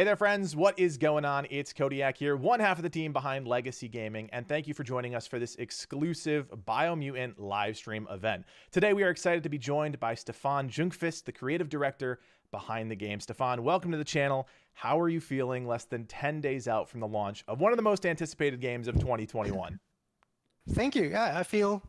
Hey there, friends. What is going on? It's Codiak here, one half of the team behind Legacy Gaming, and thank you for joining us for this exclusive Biomutant live stream event. Today, we are excited to be joined by Stefan Ljungqvist, the creative director behind the game. Stefan, welcome to the channel. How are you feeling less than 10 days out from the launch of one of the most anticipated games of 2021? Thank you. Yeah, I feel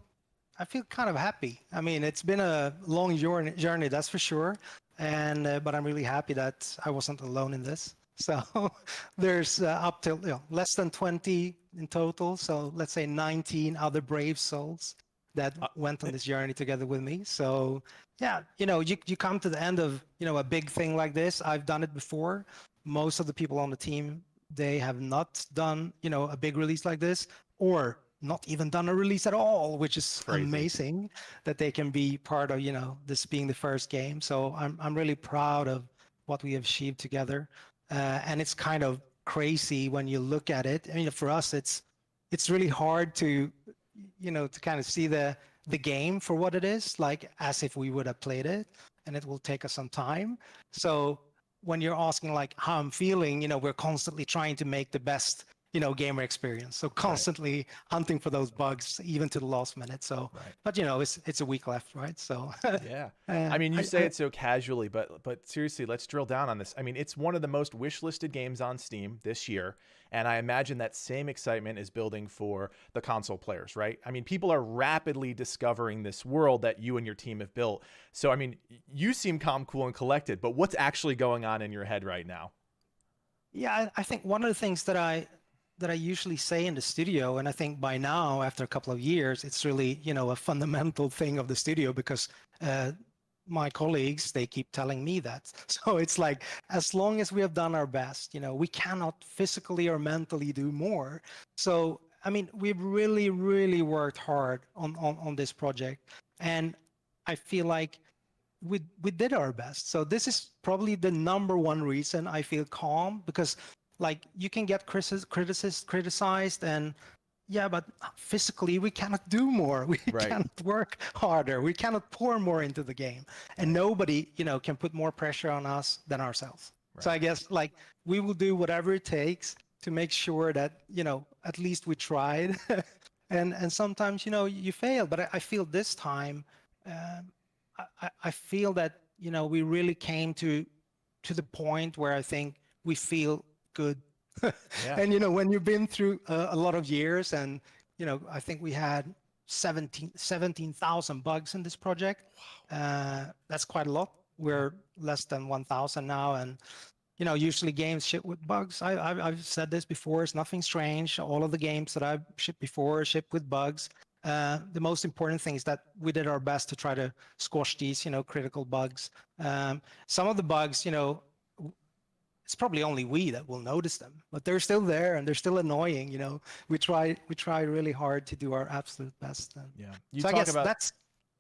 kind of happy. I mean, it's been a long journey, that's for sure. And but I'm really happy that I wasn't alone in this. So there's up till less than 20 in total. So let's say 19 other brave souls that went on this journey together with me. So yeah, you come to the end of a big thing like this. I've done it before. Most of the people on the team, they have not done a big release like this, or not even done a release at all, which is Crazy. Amazing that they can be part of this being the first game. So I'm really proud of what we have achieved together, and it's kind of crazy when you look at it. I mean, for us, it's really hard to to kind of see the game for what it is, like as if we would have played it, and it will take us some time. So when you're asking like how I'm feeling, we're constantly trying to make the best gamer experience. So constantly hunting for those bugs, even to the last minute. So, but it's a week left, right? So yeah. I mean, you say it so casually, but seriously, let's drill down on this. I mean, it's one of the most wish-listed games on Steam this year, and I imagine that same excitement is building for the console players, right? I mean, people are rapidly discovering this world that you and your team have built. So, I mean, you seem calm, cool, and collected, but what's actually going on in your head right now? Yeah, I think one of the things that I usually say in the studio, and I think by now, after a couple of years, it's really, a fundamental thing of the studio, because my colleagues, they keep telling me that. So it's like, as long as we have done our best, we cannot physically or mentally do more. So, I mean, we've really, really worked hard on this project. And I feel like we did our best. So this is probably the number one reason I feel calm, because like you can get criticized, and yeah, but physically we cannot do more. We cannot work harder. We cannot pour more into the game, and nobody, can put more pressure on us than ourselves. So I guess like we will do whatever it takes to make sure that, at least we tried. and sometimes, you fail, but I feel this time, I feel that, we really came to the point where I think we feel good. And when you've been through a lot of years, and I think we had 17,000 bugs in this project. That's quite a lot. We're less than 1,000 now, and usually games ship with bugs. I've said this before. It's nothing strange. All of the games that I've shipped before ship with bugs. The most important thing is that we did our best to try to squash these critical bugs. Some of the bugs, it's probably only we that will notice them, but they're still there and they're still annoying. We try really hard to do our absolute best. Yeah. So I guess that's,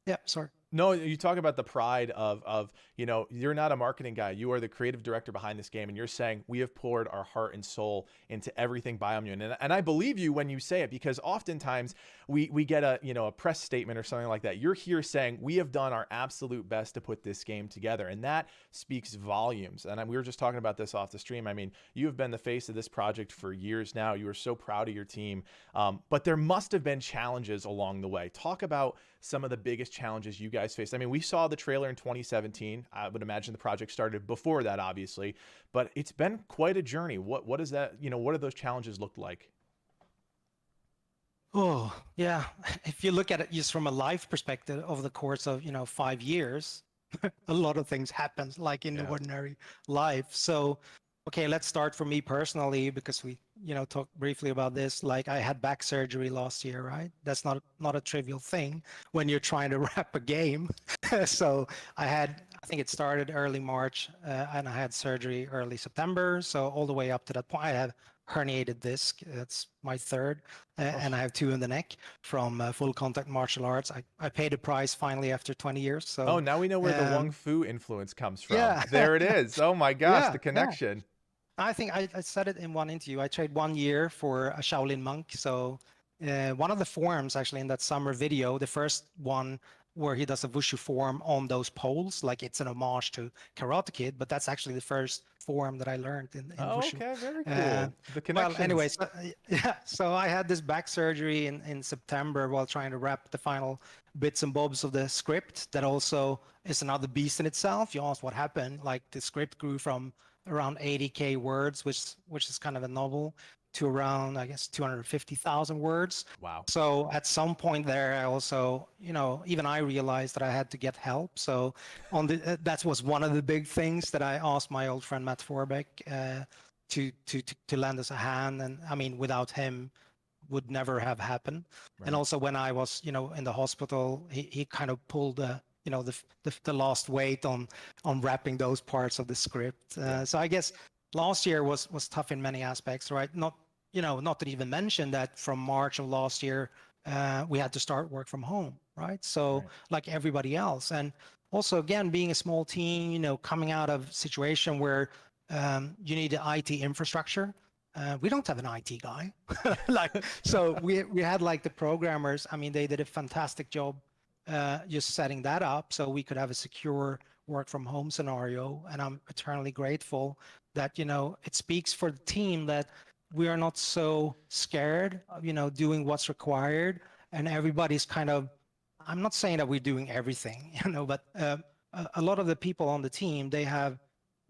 yeah, sorry. No, you talk about the pride of you're not a marketing guy. You are the creative director behind this game, and you're saying we have poured our heart and soul into everything Biomutant. And I believe you when you say it, because oftentimes we get a press statement or something like that. You're here saying we have done our absolute best to put this game together, and that speaks volumes. And we were just talking about this off the stream. I mean, you have been the face of this project for years now. You are so proud of your team, but there must have been challenges along the way. Talk about some of the biggest challenges you guys faced. I mean, we saw the trailer in 2017. I would imagine the project started before that, obviously, but it's been quite a journey. What is that? What do those challenges look like? Oh, yeah. If you look at it just from a life perspective, over the course of 5 years, a lot of things happen, like in the ordinary life. So, okay, let's start for me personally, because we talked briefly about this. Like, I had back surgery last year, right? That's not a trivial thing when you're trying to wrap a game. So I think it started early March, and I had surgery early September. So all the way up to that point, I have herniated disc. That's my third, and I have 2 in the neck from full contact martial arts. I paid a price finally after 20 years. So now we know where the Wung Fu influence comes from. Yeah. There it is. Oh my gosh, the connection. Yeah. I think I said it in one interview. I trained 1 year for a Shaolin monk. So one of the forms actually in that summer video, the first one, where he does a wushu form on those poles, like it's an homage to Karate Kid, but that's actually the first form that I learned in Oh, wushu. okay, very Uh, cool. The well, connections. anyways, yeah. So I had this back surgery in September while trying to wrap the final bits and bobs of the script. That also is another beast in itself. You asked what happened. Like the script grew from around 80K words, which is kind of a novel, to around, I guess, 250,000 words. Wow. So at some point there, I also, even I realized that I had to get help. So that was one of the big things that I asked my old friend Matt Forbeck to lend us a hand. And I mean, without him, would never have happened. Right. And also when I was, in the hospital, he kind of pulled the last weight on wrapping those parts of the script. Yeah. So I guess last year was tough in many aspects, right? Not to even mention that from March of last year, we had to start work from home, right? So Right. like everybody else. And also, again, being a small team, coming out of a situation where you need an IT infrastructure. We don't have an IT guy. So we had like the programmers. I mean, they did a fantastic job just setting that up so we could have a secure work from home scenario. And I'm eternally grateful that, it speaks for the team that we are not so scared of, doing what's required. And everybody's kind of, I'm not saying that we're doing everything, but a lot of the people on the team, they have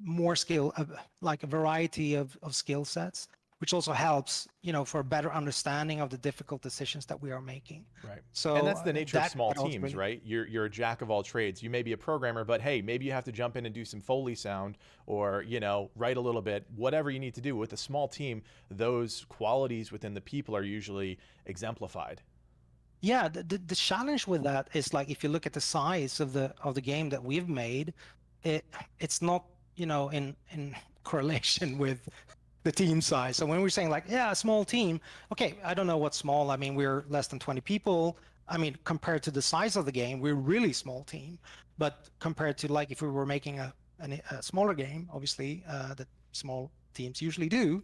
more skill, like a variety of skill sets, which also helps, for a better understanding of the difficult decisions that we are making. Right. So And that's the nature of small that was teams, really, right? You're a jack of all trades. You may be a programmer, but hey, maybe you have to jump in and do some Foley sound or, write a little bit, whatever you need to do. With a small team, those qualities within the people are usually exemplified. yeah. The challenge with that is, like, if you look at the size of the game that we've made, it's not, in correlation with the team size. So when we're saying like, yeah, a small team, okay, I don't know what's small. I mean, we're less than 20 people. I mean, compared to the size of the game, we're really small team. But compared to, like, if we were making a smaller game, obviously, that small teams usually do,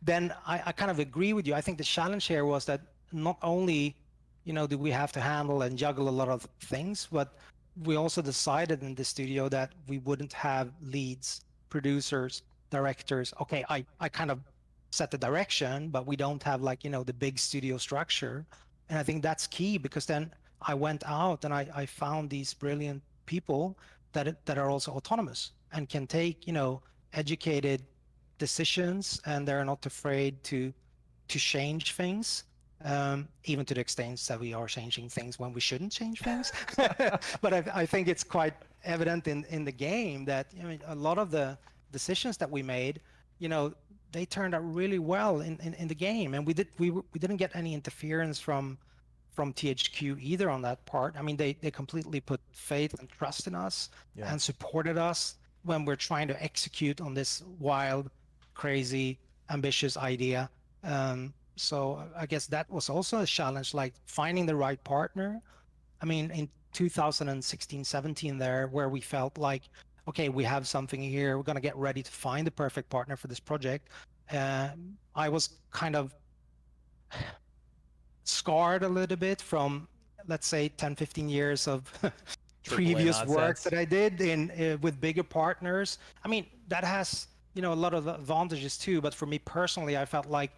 then I kind of agree with you. I think the challenge here was that not only, do we have to handle and juggle a lot of things, but we also decided in the studio that we wouldn't have leads, producers, directors. Okay, I kind of set the direction, but we don't have, like, the big studio structure. And I think that's key, because then I went out and I found these brilliant people that are also autonomous and can take, educated decisions, and they're not afraid to change things. Even to the extent that we are changing things when we shouldn't change things. But I think it's quite evident in the game that, a lot of the decisions that we made, they turned out really well in the game, and we didn't get any interference from THQ either on that part. I mean, they completely put faith and trust in us Yeah. and supported us when we're trying to execute on this wild, crazy, ambitious idea. So I guess that was also a challenge, like finding the right partner. I mean, in 2016, 17 there, where we felt like, okay, we have something here, we're going to get ready to find the perfect partner for this project. I was kind of scarred a little bit from, let's say, 10, 15 years of previous work that I did with bigger partners. I mean, that has, a lot of advantages too, but for me personally, I felt like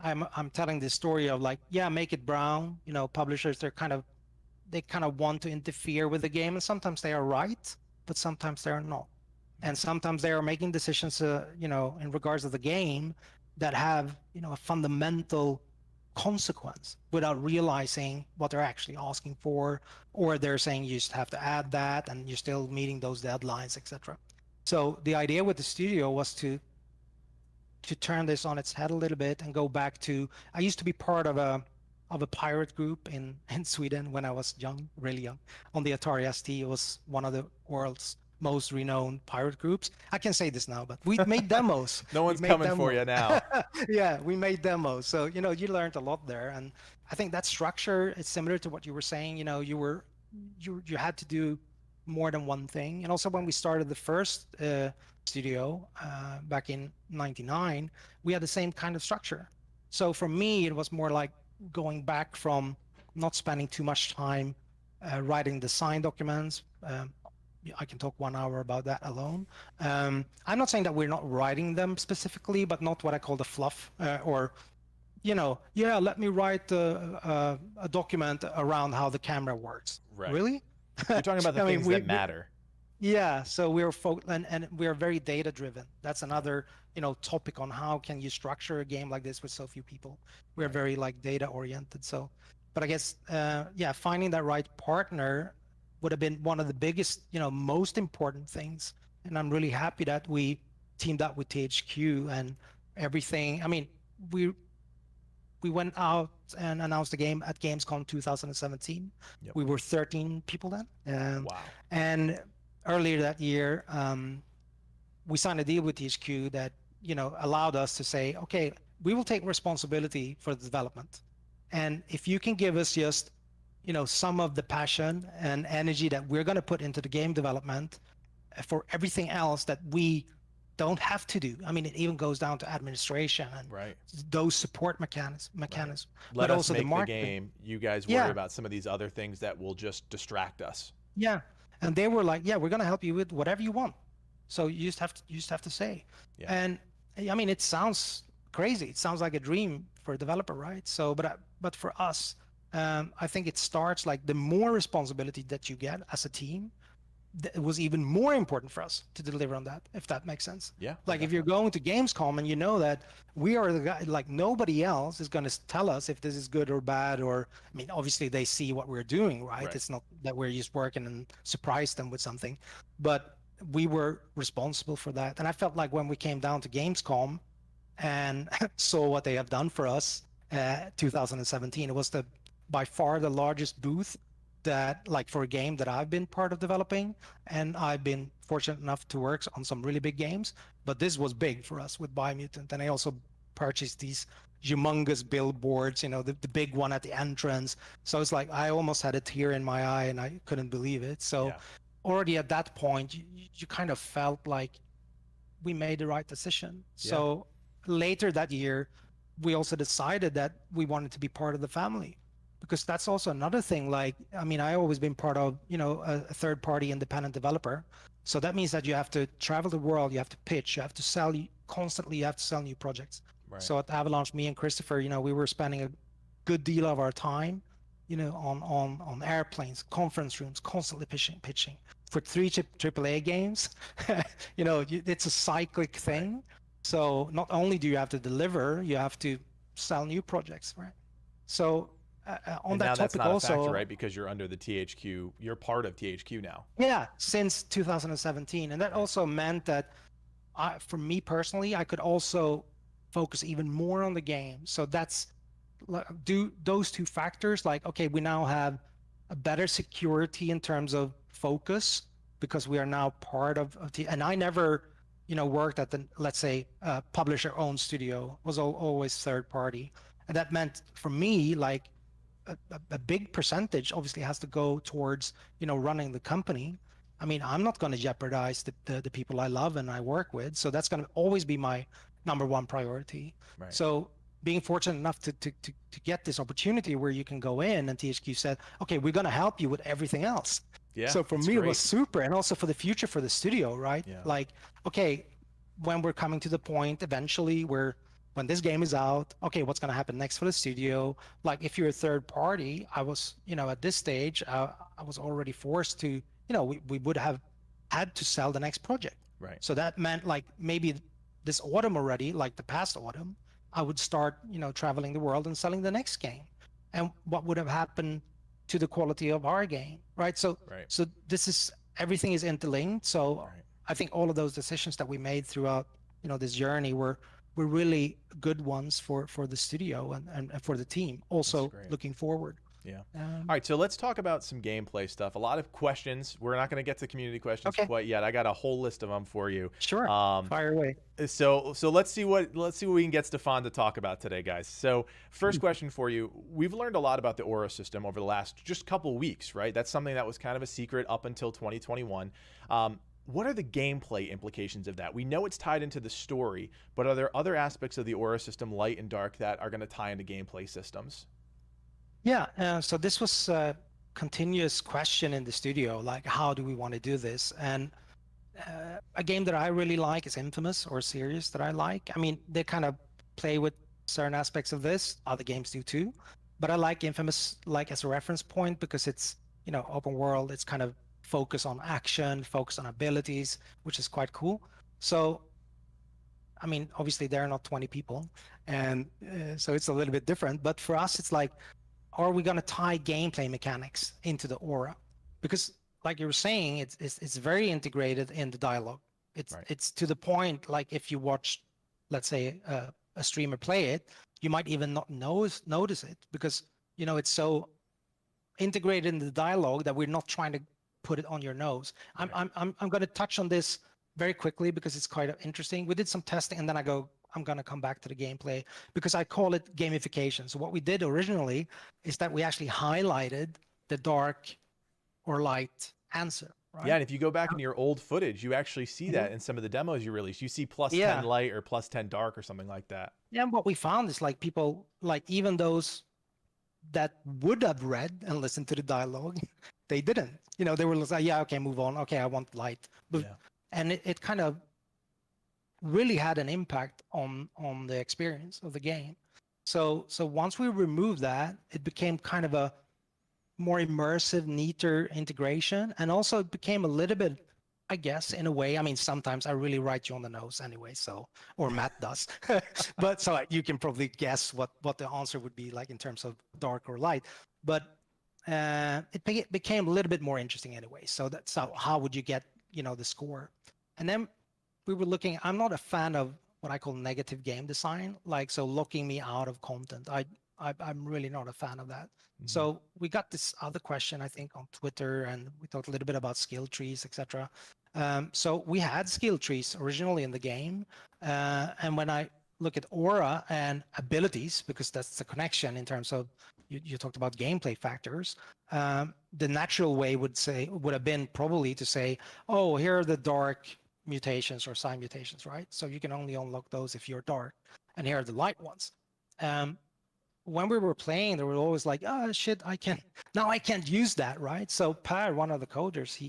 I'm telling this story of, like, yeah, make it brown, publishers, they kind of want to interfere with the game, and sometimes they are right, but sometimes they are not. And sometimes they are making decisions, in regards to the game that have, a fundamental consequence without realizing what they're actually asking for, or they're saying you just have to add that and you're still meeting those deadlines, etc. So the idea with the studio was to turn this on its head a little bit and go back to, I used to be part of a pirate group in Sweden when I was young, really young, on the Atari ST. It was one of the world's most renowned pirate groups. I can say this now, but we made demos. No one's coming for you now. Yeah, we made demos. So, you learned a lot there. And I think that structure is similar to what you were saying. You had to do more than one thing. And also when we started the first studio back in 99, we had the same kind of structure. So for me, it was more like going back from not spending too much time writing design documents. I can talk 1 hour about that alone. I'm not saying that we're not writing them specifically, but not what I call the fluff or, yeah, let me write a document around how the camera works. Right. Really? You're talking about the I mean, things that matter. yeah, so and we're very data driven. That's another, topic on how can you structure a game like this with so few people. We're very like data oriented. So, but I guess, yeah, finding that right partner would have been one of the biggest, most important things. And I'm really happy that we teamed up with THQ and everything. I mean, we went out and announced the game at Gamescom 2017. Yep. We were 13 people then. Wow. And earlier that year, we signed a deal with THQ that, allowed us to say, okay, we will take responsibility for the development. And if you can give us just, some of the passion and energy that we're going to put into the game development for everything else that we don't have to do. I mean, it even goes down to administration and those support mechanisms, Let but us also make the marketing. The game. You guys worry about some of these other things that will just distract us. Yeah. And they were like, yeah, we're going to help you with whatever you want. So you just have to say. Yeah. And I mean, it sounds crazy. It sounds like a dream for a developer, right? So, but for us, I think it starts like the more responsibility that you get as a team, it was even more important for us to deliver on that, if that makes sense. Yeah. Like if you're going to Gamescom and you know that we are the guy, like nobody else is going to tell us if this is good or bad, or, I mean, obviously they see what we're doing, right? It's not that we're just working and surprise them with something, but we were responsible for that. And I felt like when we came down to Gamescom and saw what they have done for us, 2017, it was by far the largest booth that, like, for a game that I've been part of developing, and I've been fortunate enough to work on some really big games, but this was big for us with Biomutant. And I also purchased these humongous billboards, the big one at the entrance. So it's like I almost had a tear in my eye and I couldn't believe it. So already at that point, you kind of felt like we made the right decision. So later that year, we also decided that we wanted to be part of the family. Because that's also another thing. Like, I mean, I always been part of, a third-party independent developer. So that means that you have to travel the world, you have to pitch, you have to sell constantly, you have to sell new projects. So at Avalanche, me and Christopher, we were spending a good deal of our time, on airplanes, conference rooms, constantly pitching. For 3 AAA games, it's a cyclic thing. So not only do you have to deliver, you have to sell new projects, right? So on that topic that's not also, a factor, right? Because you're under the THQ, you're part of THQ now. Yeah, since 2017, and that also meant that, for me personally, I could also focus even more on the game. So that's do those two factors. Like, okay, we now have a better security in terms of focus because we are now part of and I never, worked at the, let's say, publisher-owned studio. Was always third party, and that meant for me, like, a big percentage obviously has to go towards running the company. I mean, I'm not going to jeopardize the people I love and I work with, so that's going to always be my number one priority. So being fortunate enough to get this opportunity where you can go in, and THQ said, okay, we're going to help you with everything else. So for me, it was super, and also for the future for the studio, right? Like, okay, when we're coming to the point eventually where when this game is out, okay, what's going to happen next for the studio? Like, if you're a third party, I was, at this stage, I was already forced to, we would have had to sell the next project. So that meant, like, maybe this autumn already, like the past autumn, I would start, traveling the world and selling the next game. And what would have happened to the quality of our game, right? So this is, everything is interlinked. So I think all of those decisions that we made throughout, this journey were really good ones for the studio and for the team. Also looking forward. All right, so let's talk about some gameplay stuff. A lot of questions. We're not going to get to community questions quite yet. I got a whole list of them for you. Sure. Fire away. So let's see what we can get Stefan to talk about today, guys. So first question for you. We've learned a lot about the Aura system over the last just couple weeks, right? That's something that was kind of a secret up until 2021. What are the gameplay implications of that? We know it's tied into the story, but are there other aspects of the Aura system, light and dark, that are going to tie into gameplay systems? Yeah, so this was continuous question in the studio, like how do we want to do this? And a game that I really like is Infamous, or a series that I like. I mean, they kind of play with certain aspects of this. Other games do too, but I like Infamous like as a reference point because it's, you know, open world. It's kind of focus on action, focus on abilities, which is quite cool. So, I mean, obviously there are not 20 people, and so it's a little bit different. But for us, it's like, are we going to tie gameplay mechanics into the aura? Because like you were saying, it's very integrated in the dialogue. It's to the point, like if you watch, let's say, a streamer play it, you might even not notice it because, you know, it's so integrated in the dialogue that we're not trying to put it on your nose. Right. I'm going to touch on this very quickly because it's quite interesting. We did some testing, and then I'm going to come back to the gameplay because I call it gamification. So what we did originally is that we actually highlighted the dark or light answer. Right? Yeah, and if you go back into your old footage, you actually see that in some of the demos you released. You see plus 10 light or plus 10 dark or something like that. Yeah, and what we found is like people, like even those that would have read and listened to the dialogue, they didn't. You know, they were like, yeah, okay, move on. Okay, I want light. But, and it kind of really had an impact on the experience of the game. So once we removed that, it became kind of a more immersive, neater integration, and also it became a little bit, I guess, in a way. I mean, sometimes I really write you on the nose anyway, so, or Matt does, but so you can probably guess what the answer would be like in terms of dark or light. But it became a little bit more interesting anyway. So that's how would you get, you know, the score? And then we were looking. I'm not a fan of what I call negative game design, like so locking me out of content. I'm really not a fan of that. Mm-hmm. So we got this other question, I think, on Twitter, and we talked a little bit about skill trees, etc. So we had skill trees originally in the game, and when I look at aura and abilities, because that's the connection in terms of you talked about gameplay factors. The natural way would have been probably to say, oh, here are the dark mutations or sign mutations, right? So you can only unlock those if you're dark, and here are the light ones. When we were playing, they were always like, oh shit, I can't use that, right? So Per, one of the coders,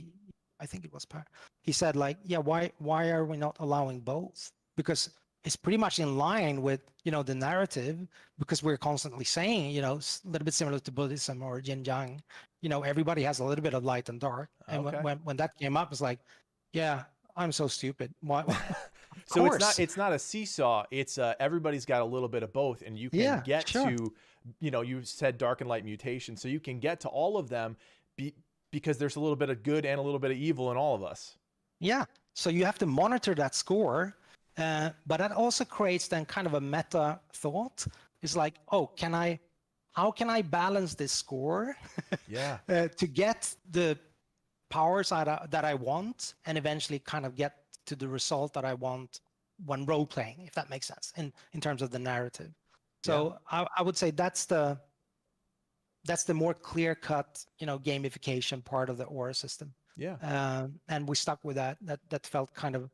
I think it was Per, he said like, yeah, why are we not allowing both? Because it's pretty much in line with, you know, the narrative, because we're constantly saying, you know, a little bit similar to Buddhism or Yin Yang, you know, everybody has a little bit of light and dark. And when that came up, it's like, yeah, I'm so stupid. Why? So it's not a seesaw. It's everybody's got a little bit of both, and you can get to, you know, you said dark and light mutation, so you can get to all of them because there's a little bit of good and a little bit of evil in all of us. Yeah. So you have to monitor that score, but that also creates then kind of a meta thought. It's like, oh, how can I balance this score? To get the powers that I want, and eventually kind of get to the result that I want when role playing, if that makes sense, in terms of the narrative. So I would say that's the more clear cut, you know, gamification part of the aura system. And we stuck with that. That felt kind of,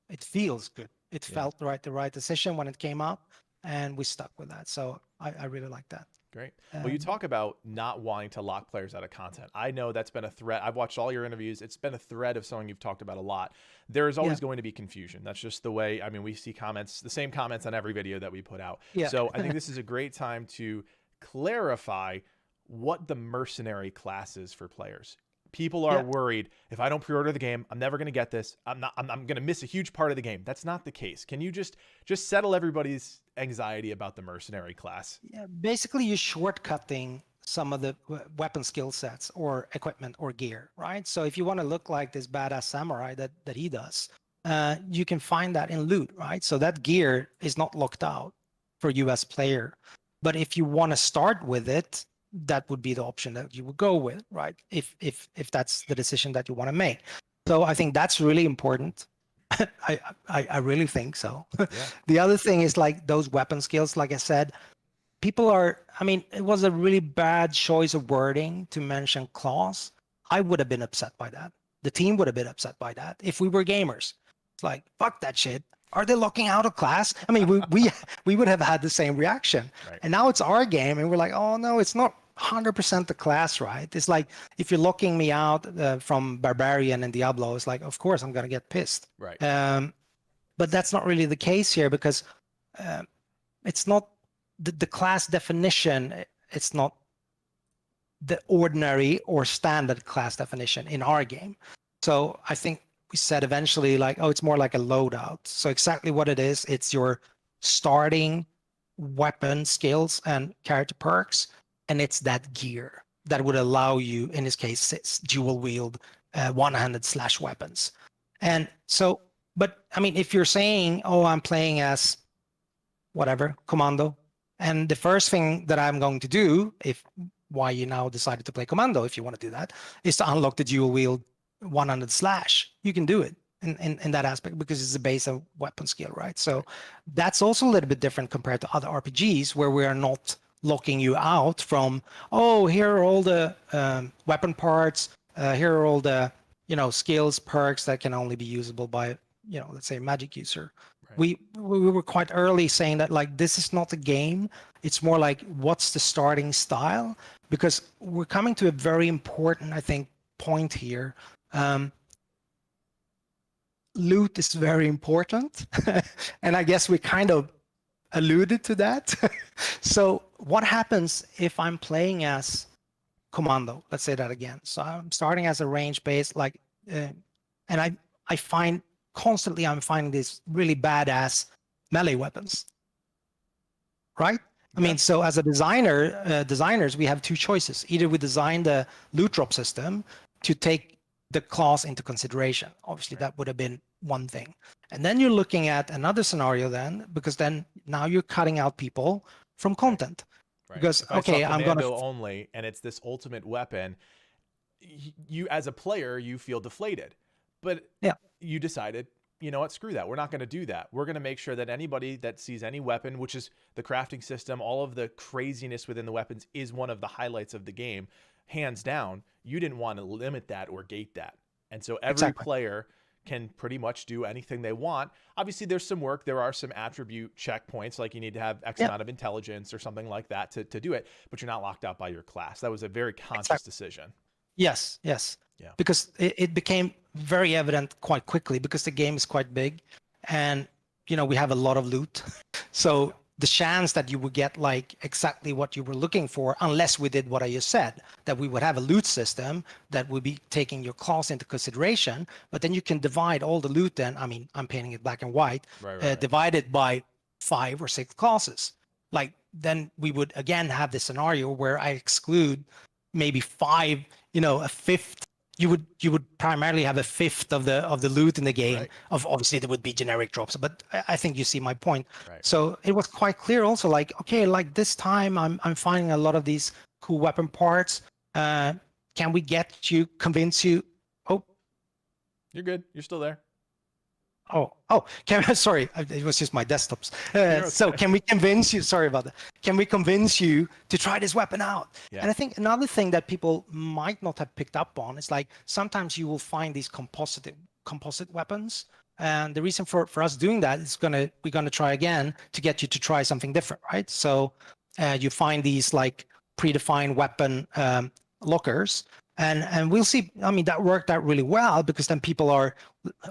it feels good. It felt the right decision when it came up, and we stuck with that. So I really like that. Great. Well, you talk about not wanting to lock players out of content. I know that's been a thread. I've watched all your interviews. It's been a thread of something you've talked about a lot. There is always going to be confusion. That's just the way, I mean, we see comments, the same comments on every video that we put out. So I think this is a great time to clarify what the mercenary class is for players. People are worried, if I don't pre-order the game, I'm never going to get this. I'm going to miss a huge part of the game. That's not the case. Can you just settle everybody's anxiety about the mercenary class? Yeah, basically you're shortcutting some of the weapon skill sets or equipment or gear, right? So if you want to look like this badass samurai that he does, you can find that in loot, right? So that gear is not locked out for US player. But if you want to start with it, that would be the option that you would go with, right? If that's the decision that you want to make. So I think that's really important. I really think so. The other thing is like those weapon skills, like I said, people are, I mean, it was a really bad choice of wording to mention claws. I would have been upset by that. The team would have been upset by that if we were gamers. It's like, fuck that shit. Are they locking out of class? I mean, we would have had the same reaction. And now it's our game, and we're like, oh no, it's not 100% the class, right? It's like if you're locking me out from Barbarian and Diablo, it's like, of course, I'm going to get pissed. Right. But that's not really the case here because it's not the class definition. It's not the ordinary or standard class definition in our game. So I think we said eventually like, oh, it's more like a loadout. So exactly what it is, it's your starting weapon skills and character perks, and it's that gear that would allow you, in this case, it's dual wield one-handed slash weapons. And so, but I mean, if you're saying, oh, I'm playing as whatever, commando, and the first thing that I'm going to do, if why you now decided to play commando, if you want to do that, is to unlock the dual wield one-handed slash. You can do it in that aspect because it's the base of weapon skill, right? So that's also a little bit different compared to other RPGs where we are not locking you out from, oh, here are all the weapon parts, here are all the skills, perks that can only be usable by let's say a magic user. Right. We were quite early saying that like this is not a game. It's more like what's the starting style, because we're coming to a very important, I think, point here. Loot is very important, and I guess we kind of alluded to that. So what happens if I'm playing as commando? Let's say that again. So I'm starting as a range base, like, and I find constantly I'm finding these really badass melee weapons, right? I mean, so as a designer, designers, we have two choices. Either we design the loot drop system to take the class into consideration. Obviously, that would have been one thing. And then you're looking at another scenario then, because then now you're cutting out people from content. Right. Because, if okay, I'm going to... only, and it's this ultimate weapon, you as a player, you feel deflated. But you decided, you know what, screw that. We're not going to do that. We're going to make sure that anybody that sees any weapon, which is the crafting system, all of the craziness within the weapons is one of the highlights of the game. Hands down, you didn't want to limit that or gate that. And so every player can pretty much do anything they want. Obviously, there's some work. There are some attribute checkpoints, like you need to have X amount of intelligence or something like that to do it, but you're not locked out by your class. That was a very conscious decision. Yes. Yeah. Because it became very evident quite quickly because the game is quite big and, we have a lot of loot. So the chance that you would get like exactly what you were looking for, unless we did what I just said, that we would have a loot system that would be taking your class into consideration, but then you can divide all the loot then, I mean, I'm painting it black and white, divided by 5 or 6 classes. Like then we would again have this scenario where I exclude maybe 5, a fifth. You would primarily have a fifth of the loot in the game. Right. Of obviously there would be generic drops, but I think you see my point. Right. So it was quite clear also, like, okay, like this time I'm finding a lot of these cool weapon parts. Can we convince you? Oh, you're good. You're still there. Sorry, it was just my desktops. Okay. So can we convince you? Sorry about that. Can we convince you to try this weapon out? Yeah. And I think another thing that people might not have picked up on is like sometimes you will find these composite weapons, and the reason for us doing that is we're gonna try again to get you to try something different, right? So you find these like predefined weapon lockers. And we'll see. I mean, that worked out really well because then people are,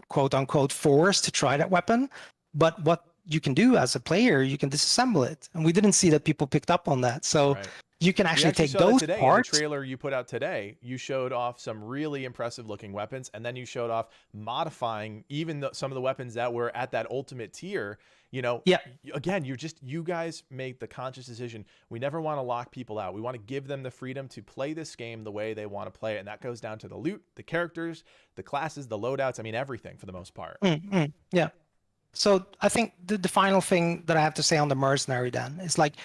quote unquote, forced to try that weapon. But what you can do as a player, you can disassemble it. And we didn't see that people picked up on that. So you can actually take those today, parts. In the trailer you put out today, you showed off some really impressive looking weapons. And then you showed off modifying even some of the weapons that were at that ultimate tier. Again, you guys made the conscious decision. We never want to lock people out. We want to give them the freedom to play this game the way they want to play it. And that goes down to the loot, the characters, the classes, the loadouts. I mean, everything for the most part. Yeah. So I think the final thing that I have to say on the mercenary then is like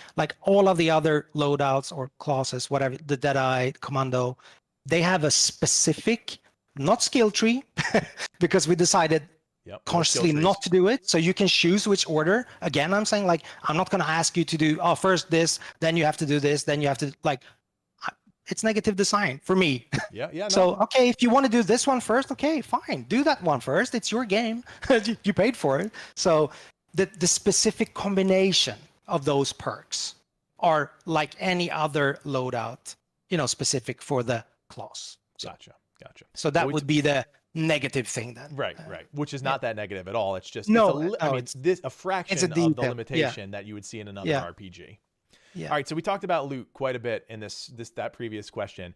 all of the other loadouts or classes, whatever, the Deadeye, Commando, they have a specific, not skill tree, because we decided consciously not to do it. So you can choose which order. Again, I'm saying like, I'm not going to ask you to do, first this, then you have to do this, then you have to it's negative design for me. Yeah. No. So, okay, if you want to do this one first, okay, fine. Do that one first. It's your game. You paid for it. So the specific combination of those perks are like any other loadout, specific for the class. So, Gotcha. So that would be the negative thing then. Right. Which is not that negative at all. It's just it's a fraction of the limitation that you would see in another RPG. Yeah. All right, so we talked about loot quite a bit in that previous question.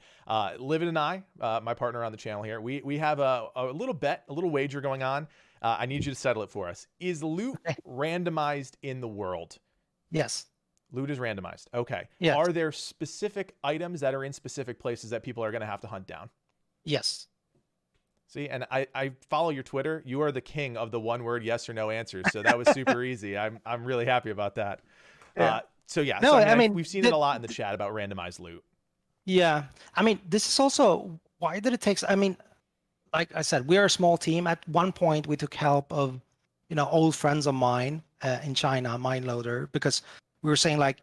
Livid and I, my partner on the channel here, we have a little bet, a little wager going on. I need you to settle it for us. Is loot randomized in the world? Yes. Loot is randomized. Okay. Yes. Are there specific items that are in specific places that people are going to have to hunt down? Yes. See, and I follow your Twitter. You are the king of the one word yes or no answers. So that was super easy. I'm really happy about that. Yeah. So we've seen it a lot in the chat about randomized loot. Yeah. I mean, this is also why did it take, like I said, we are a small team. At one point we took help of, old friends of mine in China, MineLoader, because we were saying like,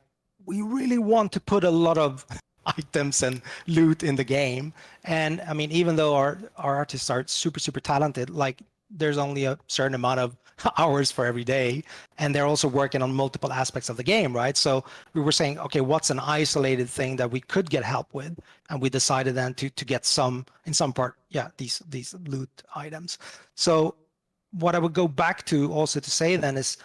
we really want to put a lot of items and loot in the game. And I mean, even though our artists are super, super talented, like there's only a certain amount of hours for every day. And they're also working on multiple aspects of the game, right? So we were saying, okay, what's an isolated thing that we could get help with? And we decided then to get in some part, these loot items. So what I would go back to also to say then is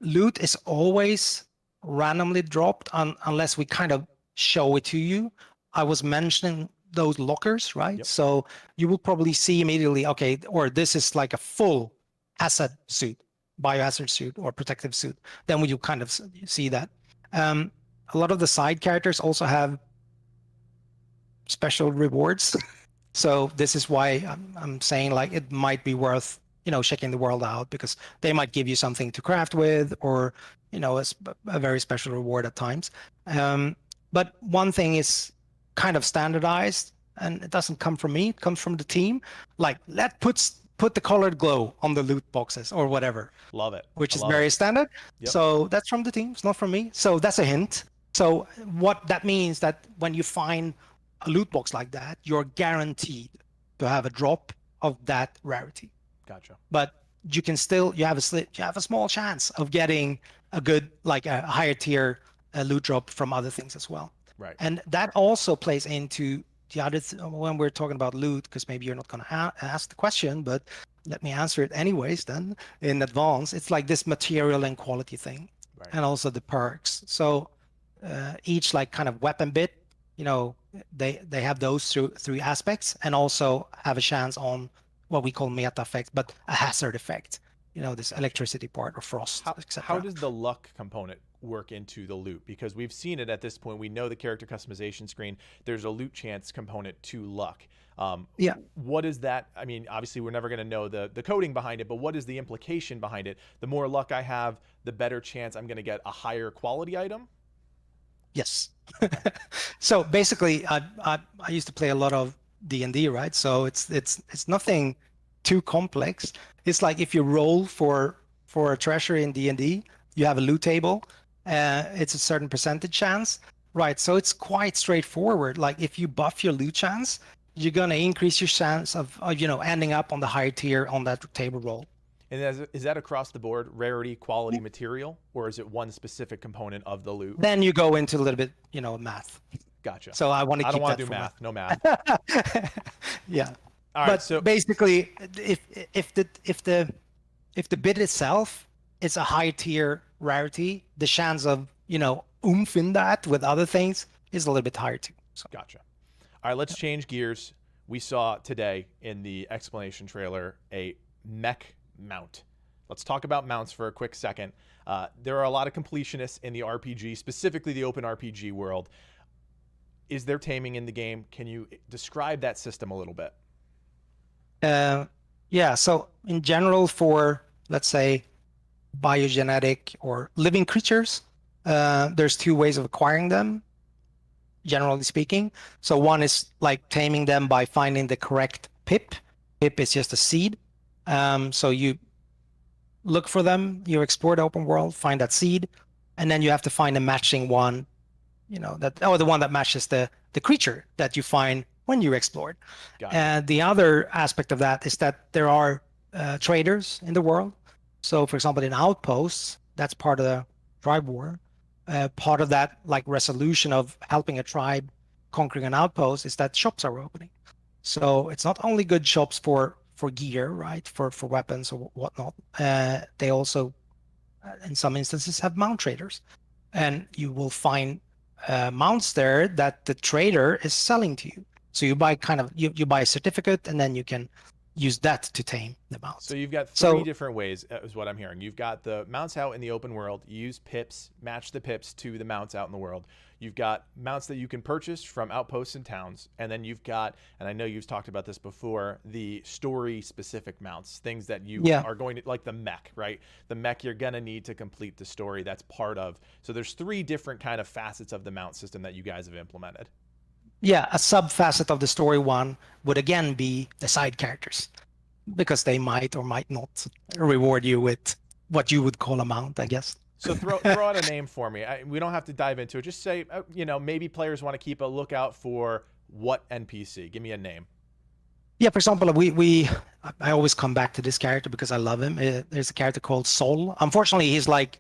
loot is always randomly dropped unless we kind of show it to you. I was mentioning those lockers, right? Yep. So you will probably see immediately, okay, or this is like a full hazard suit, biohazard suit or protective suit. Then you kind of see that. A lot of the side characters also have special rewards. So this is why I'm saying like it might be worth, checking the world out, because they might give you something to craft with, or, a very special reward at times. But one thing is kind of standardized, and it doesn't come from me, it comes from the team. Like, put the colored glow on the loot boxes or whatever. Love it. Which is very standard. Yep. So that's from the team, it's not from me. So that's a hint. So what that means that when you find a loot box like that, you're guaranteed to have a drop of that rarity. Gotcha. But you can still, you have a small chance of getting a good, like a higher tier loot drop from other things as well. Right. And that also plays into the other, when we're talking about loot, because maybe you're not going to ask the question, but let me answer it anyways then in advance. It's like this material and quality thing, right, and also the perks. So each like kind of weapon bit, they have those three aspects, and also have a chance on what we call meta effect, but a hazard effect, this electricity part or frost, etc. How does the luck component work into the loot? Because we've seen it at this point. We know the character customization screen, there's a loot chance component to luck. What is that? I mean, obviously we're never going to know the coding behind it, but what is the implication behind it? The more luck I have, the better chance I'm going to get a higher quality item? Yes. So basically, I used to play a lot of D&D, right? So it's nothing too complex. It's like if you roll for a treasure in D&D, you have a loot table. It's a certain percentage chance, right? So it's quite straightforward. Like if you buff your loot chance, you're gonna increase your chance of ending up on the higher tier on that table roll. And is that across the board, rarity, quality, material, or is it one specific component of the loot? Then you go into a little bit, math. Gotcha. So I want to keep that. I don't want to do math. No math. Yeah. All right. But so basically, if the bit itself is a high tier rarity, the chance of oomph in that with other things is a little bit higher too. So. Gotcha. All right. Let's change gears. We saw today in the explanation trailer a mech mount. Let's talk about mounts for a quick second. There are a lot of completionists in the RPG, specifically the open RPG world. Is there taming in the game? Can you describe that system a little bit? Yeah, so in general for, let's say, biogenetic or living creatures, there's two ways of acquiring them, generally speaking. So one is like taming them by finding the correct pip. Pip is just a seed. So you look for them, you explore the open world, find that seed, and then you have to find a matching one, the one that matches the creature that you find when you explored. And the other aspect of that is that there are traders in the world. So for example, in outposts, That's part of the tribe war. Part of that like resolution of helping a tribe conquering an outpost is that shops are opening. So it's not only good shops for gear, right, for weapons or whatnot. They also, in some instances, have mount traders, and you will find mounts there that the trader is selling to you. So you buy you buy a certificate, and then you can use that to tame the mount. So you've got three different ways, is what I'm hearing. You've got the mounts out in the open world. You use pips, match the pips to the mounts out in the world. You've got mounts that you can purchase from outposts and towns. And then you've got, and I know you've talked about this before, the story-specific mounts, things that you are going to, like the mech, right? The mech you're going to need to complete the story. That's part of. So there's three different kind of facets of the mount system that you guys have implemented. Yeah, a sub-facet of the story one would again be the side characters, because they might or might not reward you with what you would call a mount, I guess. So throw out a name for me. We don't have to dive into it. Just say, maybe players want to keep a lookout for what NPC. Give me a name. Yeah, for example, I always come back to this character because I love him. There's a character called Sol. Unfortunately, he's like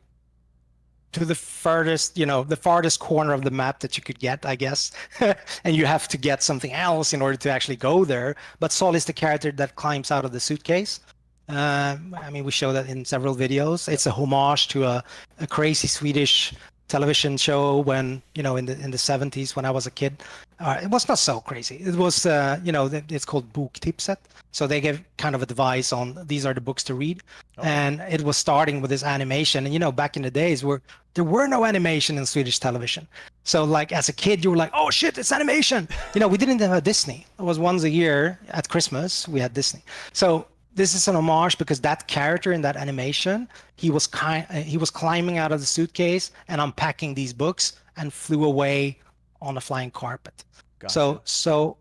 to the furthest, the farthest corner of the map that you could get, I guess. And you have to get something else in order to actually go there. But Sol is the character that climbs out of the suitcase. I mean, we show that in several videos. It's a homage to a crazy Swedish television show when, in the 70s when I was a kid. It was not so crazy. It was, it's called Boktipset. So they give kind of advice on these are the books to read. Okay. And it was starting with this animation. And, back in the days where there were no animation in Swedish television. So like as a kid, you were like, oh shit, it's animation. We didn't have a Disney. It was once a year at Christmas, we had Disney. So this is an homage because that character in that animation, he was climbing out of the suitcase and unpacking these books and flew away on a flying carpet. Gotcha. So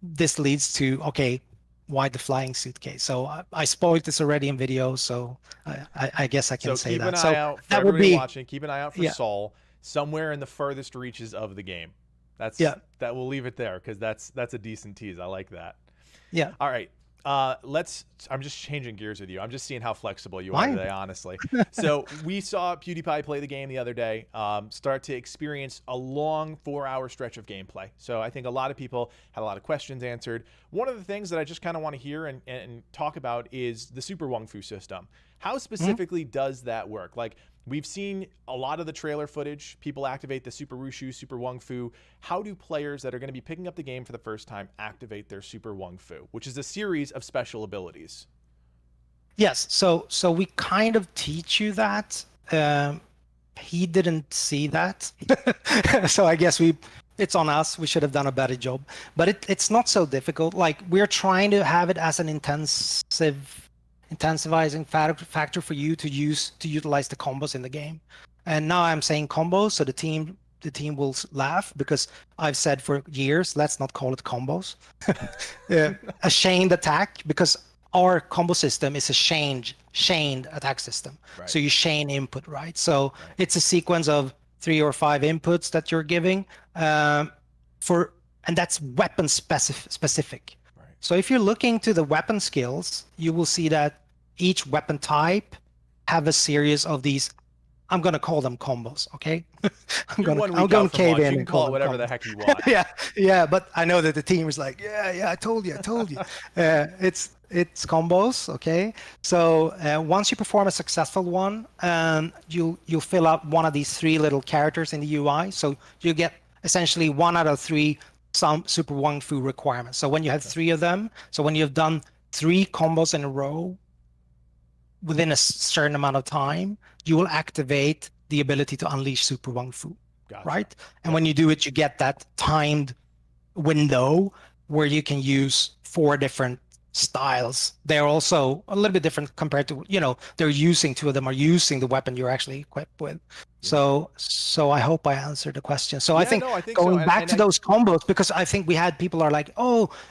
this leads to, okay, why the flying suitcase? So I spoiled this already in video, so I guess I can say that. So keep an eye out for everybody watching. Keep an eye out for Sol somewhere in the furthest reaches of the game. That we'll leave it there because that's a decent tease. I like that. Yeah. All right. I'm just changing gears with you. I'm just seeing how flexible you are today, honestly. So we saw PewDiePie play the game the other day, start to experience a long 4-hour stretch of gameplay. So I think a lot of people had a lot of questions answered. One of the things that I just kind of want to hear and talk about is the Super Wung-Fu system. How specifically does that work? Like, we've seen a lot of the trailer footage. People activate the Super Wushu, Super Wung-Fu. How do players that are going to be picking up the game for the first time activate their Super Wung-Fu, which is a series of special abilities? Yes. So we kind of teach you that. He didn't see that. So I guess it's on us. We should have done a better job. But it's not so difficult. Like, we're trying to have it as an intensifying factor for you to utilize the combos in the game. And now I'm saying combos, so the team will laugh because I've said for years, let's not call it combos. A chained attack, because our combo system is a chained attack system. Right. So you chain input, right? So it's a sequence of 3 or 5 inputs that you're giving and that's weapon specific. Right. So if you're looking to the weapon skills, you will see that each weapon type have a series of these. I'm going to call them combos, okay? I'm going to cave in and call it whatever the heck you want. yeah, but I know that the team is like, yeah, I told you. It's combos, okay? So once you perform a successful one, you'll fill out one of these 3 little characters in the UI. So you get essentially 1 out of 3 some Super Wung-Fu requirements. So when you have 3 of them, so when you've done 3 combos in a row within a certain amount of time, you will activate the ability to unleash Super Wung-Fu, right? And when you do it, you get that timed window where you can use 4 different styles. They're also a little bit different compared to, they're using 2 of them are using the weapon you're actually equipped with. So I hope I answered the question. So I think going back to those combos, because I think we had people are like,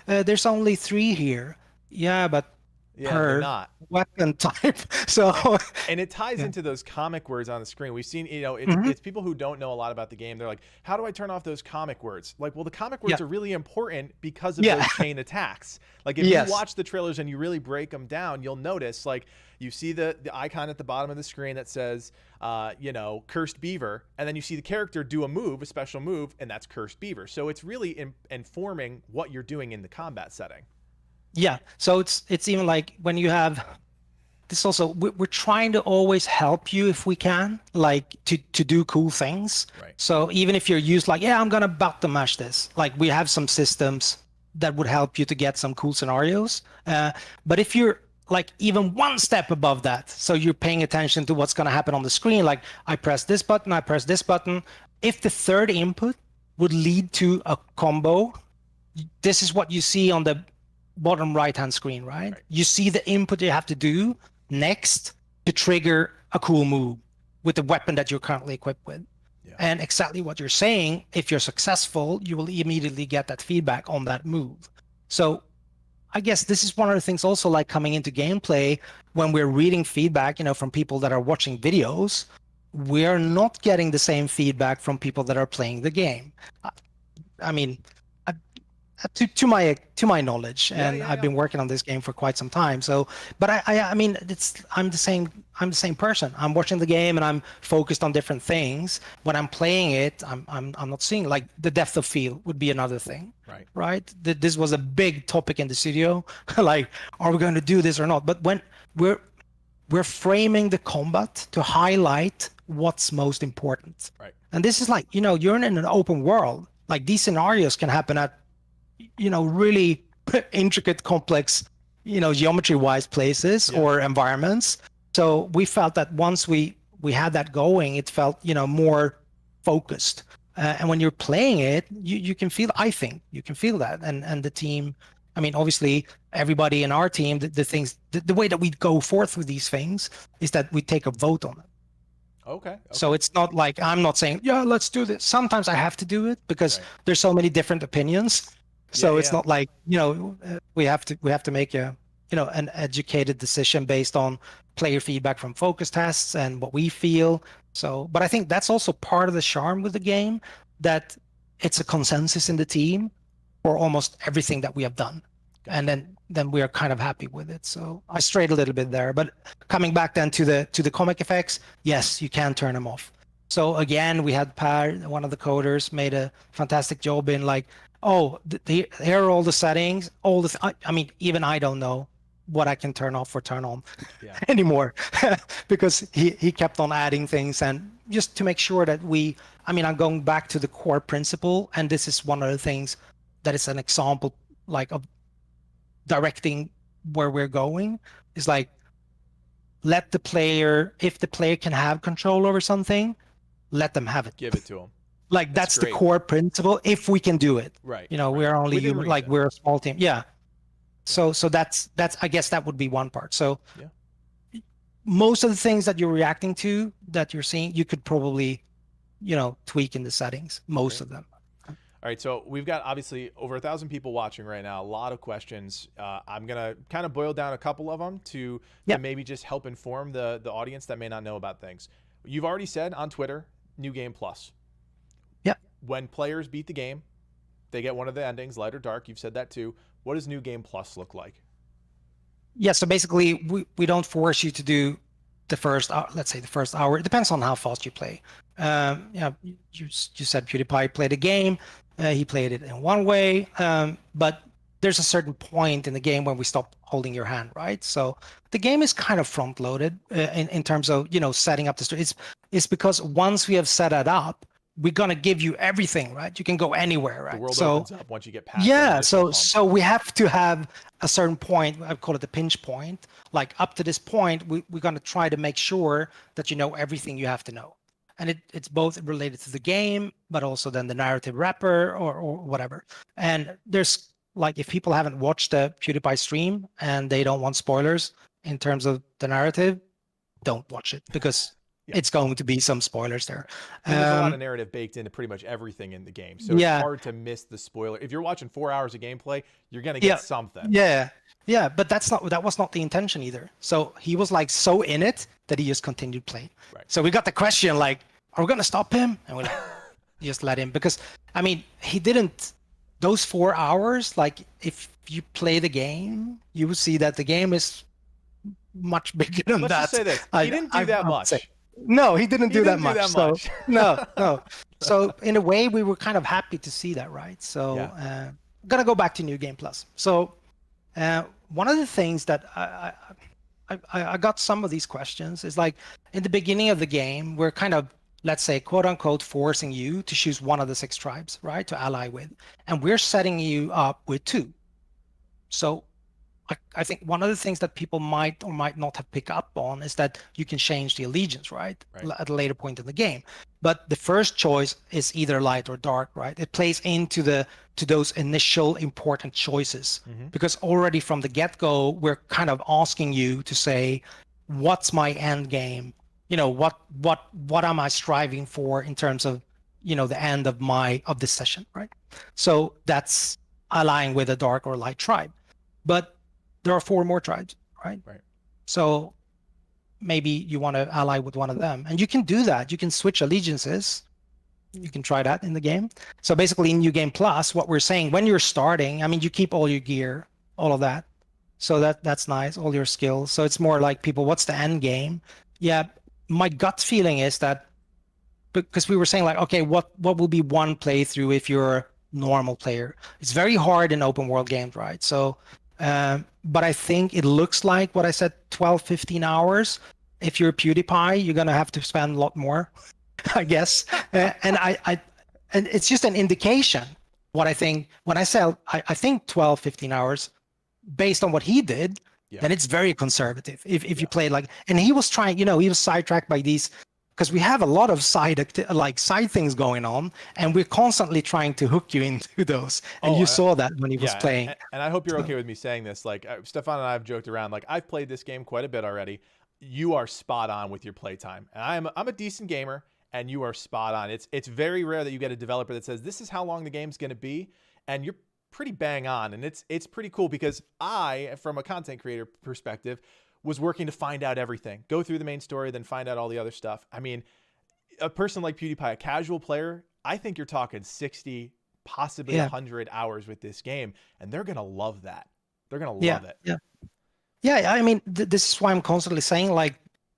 there's only 3 here. Yeah, but Yeah, they're per not. weapon type. So And it ties yeah. into those comic words on the screen. We've seen, Mhm. it's people who don't know a lot about the game. They're like, how do I turn off those comic words? Like, well, the comic Yeah. words are really important because of Yeah. those chain attacks. Like, if you Yes. watch the trailers and you really break them down, you'll notice, like, you see the icon at the bottom of the screen that says, cursed beaver, and then you see the character do a move, a special move, and that's cursed beaver. So it's really informing what you're doing in the combat setting. Yeah. So it's even like when you have this also, we're trying to always help you if we can, like to do cool things. Right. So even if you're used like, yeah, I'm gonna button mash this, like we have some systems that would help you to get some cool scenarios. But if you're like even one step above that, so you're paying attention to what's gonna happen on the screen, like I press this button, I press this button. If the third input would lead to a combo, this is what you see on the bottom right hand screen, right? You see the input you have to do next to trigger a cool move with the weapon that you're currently equipped with. Yeah. And exactly what you're saying, if you're successful, you will immediately get that feedback on that move. So I guess this is one of the things also like coming into gameplay when we're reading feedback, from people that are watching videos, we're not getting the same feedback from people that are playing the game. I mean, to my knowledge, and I've been working on this game for quite some time. So, but I mean, I'm the same person. I'm watching the game and I'm focused on different things. When I'm playing it, I'm not seeing, like, the depth of field would be another thing. Right. This was a big topic in the studio. Like, are we going to do this or not? But when we're framing the combat to highlight what's most important. Right. And this is like, you're in an open world. Like, these scenarios can happen at really intricate, complex, geometry-wise places or environments. So we felt that once we had that going, it felt, more focused. And when you're playing it, you can feel, I think you can feel that. And the team, I mean, obviously everybody in our team, the way that we go forth with these things is that we take a vote on it. Okay. So it's not like I'm not saying, yeah, let's do this. Sometimes I have to do it because there's so many different opinions. So it's not like, we have to make an educated decision based on player feedback from focus tests and what we feel. So, but I think that's also part of the charm with the game, that it's a consensus in the team for almost everything that we have done. And then we are kind of happy with it. So I strayed a little bit there, but coming back then to the comic effects, yes, you can turn them off. So again, we had Per, one of the coders, made a fantastic job in like, here are all the settings, I mean, even I don't know what I can turn off or turn on anymore because he kept on adding things, and just to make sure that I'm going back to the core principle, and this is one of the things that is an example like of directing where we're going, is like, let the player, if the player can have control over something, let them have it. Give it to them. Like that's the core principle. If we can do it, right? We're only human, like we're a small team. Yeah. So that's I guess that would be one part. So most of the things that you're reacting to, that you're seeing, you could probably, tweak in the settings. Most of them. All right, so we've got obviously over 1,000 people watching right now. A lot of questions. I'm gonna kind of boil down a couple of them to maybe just help inform the audience that may not know about things. You've already said on Twitter, New Game Plus. When players beat the game, they get one of the endings, light or dark. You've said that too. What does New Game Plus look like? Yeah, so basically we don't force you to do the first hour, let's say the first hour. It depends on how fast you play. You said PewDiePie played a game. He played it in one way, but there's a certain point in the game when we stop holding your hand, right? So the game is kind of front-loaded in terms of, setting up the story. It's because once we have set it up, we're gonna give you everything, right? You can go anywhere, right? The world opens up once you get past. Yeah, so we have to have a certain point. I call it the pinch point. Like up to this point, we're gonna try to make sure that you know everything you have to know, and it's both related to the game, but also then the narrative wrapper or whatever. And there's like, if people haven't watched the PewDiePie stream and they don't want spoilers in terms of the narrative, don't watch it, because it's going to be some spoilers there. I mean, there's a lot of narrative baked into pretty much everything in the game, so it's hard to miss the spoiler. If you're watching 4 hours of gameplay, you're gonna get something. Yeah, but that was not the intention either. So he was like so in it that he just continued playing. Right. So we got the question like, are we gonna stop him? And we just let him, because I mean, he didn't. Those 4 hours, like if you play the game, you will see that the game is much bigger than that. Let's just say this: he didn't do that much. No, he didn't do that much. No. So in a way, we were kind of happy to see that, right? So gonna go back to New Game Plus. So one of the things that I got some of these questions is like in the beginning of the game, we're kind of, let's say, quote unquote, forcing you to choose one of the 6 tribes, right, to ally with, and we're setting you up with 2. So I think one of the things that people might or might not have picked up on is that you can change the allegiance, right, at a later point in the game. But the first choice is either light or dark, right? It plays into those initial important choices, because already from the get-go, we're kind of asking you to say, what's my end game? You know, what am I striving for in terms of, you know, the end of this session, right? So that's allying with a dark or light tribe. But there are 4 more tribes, right? So maybe you want to ally with one of them, and you can do that. You can switch allegiances. You can try that in the game. So basically in New Game Plus, what we're saying, when you're starting, I mean, you keep all your gear, all of that. So that's nice, all your skills. So it's more like, people, what's the end game? Yeah, my gut feeling is that, because we were saying like, okay, what will be one playthrough if you're a normal player? It's very hard in open world games, right? So but I think it looks like what I said, 12, 15 hours. If you're PewDiePie, you're going to have to spend a lot more, I guess. And it's just an indication. What I think, when I say, I think 12, 15 hours, based on what he did, then it's very conservative. If you play like, and he was trying, you know, he was sidetracked by these, because we have a lot of side things going on, and we're constantly trying to hook you into those. And you saw that when he was playing. And I hope you're okay with me saying this. Like Stefan and I have joked around. Like, I've played this game quite a bit already. You are spot on with your playtime, and I'm a decent gamer, and you are spot on. It's very rare that you get a developer that says this is how long the game's going to be, and you're pretty bang on. And it's pretty cool, because I, from a content creator perspective, was working to find out everything, go through the main story, then find out all the other stuff. I mean, a person like PewDiePie, a casual player, I think you're talking 60, possibly 100 hours with this game, and they're going to love that. They're going to love it. Yeah, I mean, this is why I'm constantly saying, like,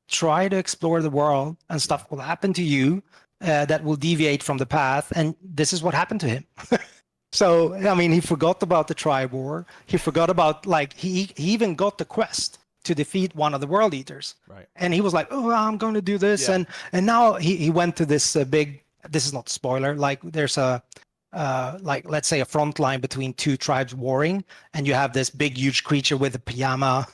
try to explore the world, and stuff will happen to you that will deviate from the path, and this is what happened to him. So, I mean, he forgot about the tribe war. He forgot about, like, he even got the quest to defeat one of the world eaters, right? And he was like, oh, I'm going to do this, and now he went to this big, this is not spoiler, like there's a like, let's say, a front line between 2 tribes warring, and you have this big huge creature with a pajama.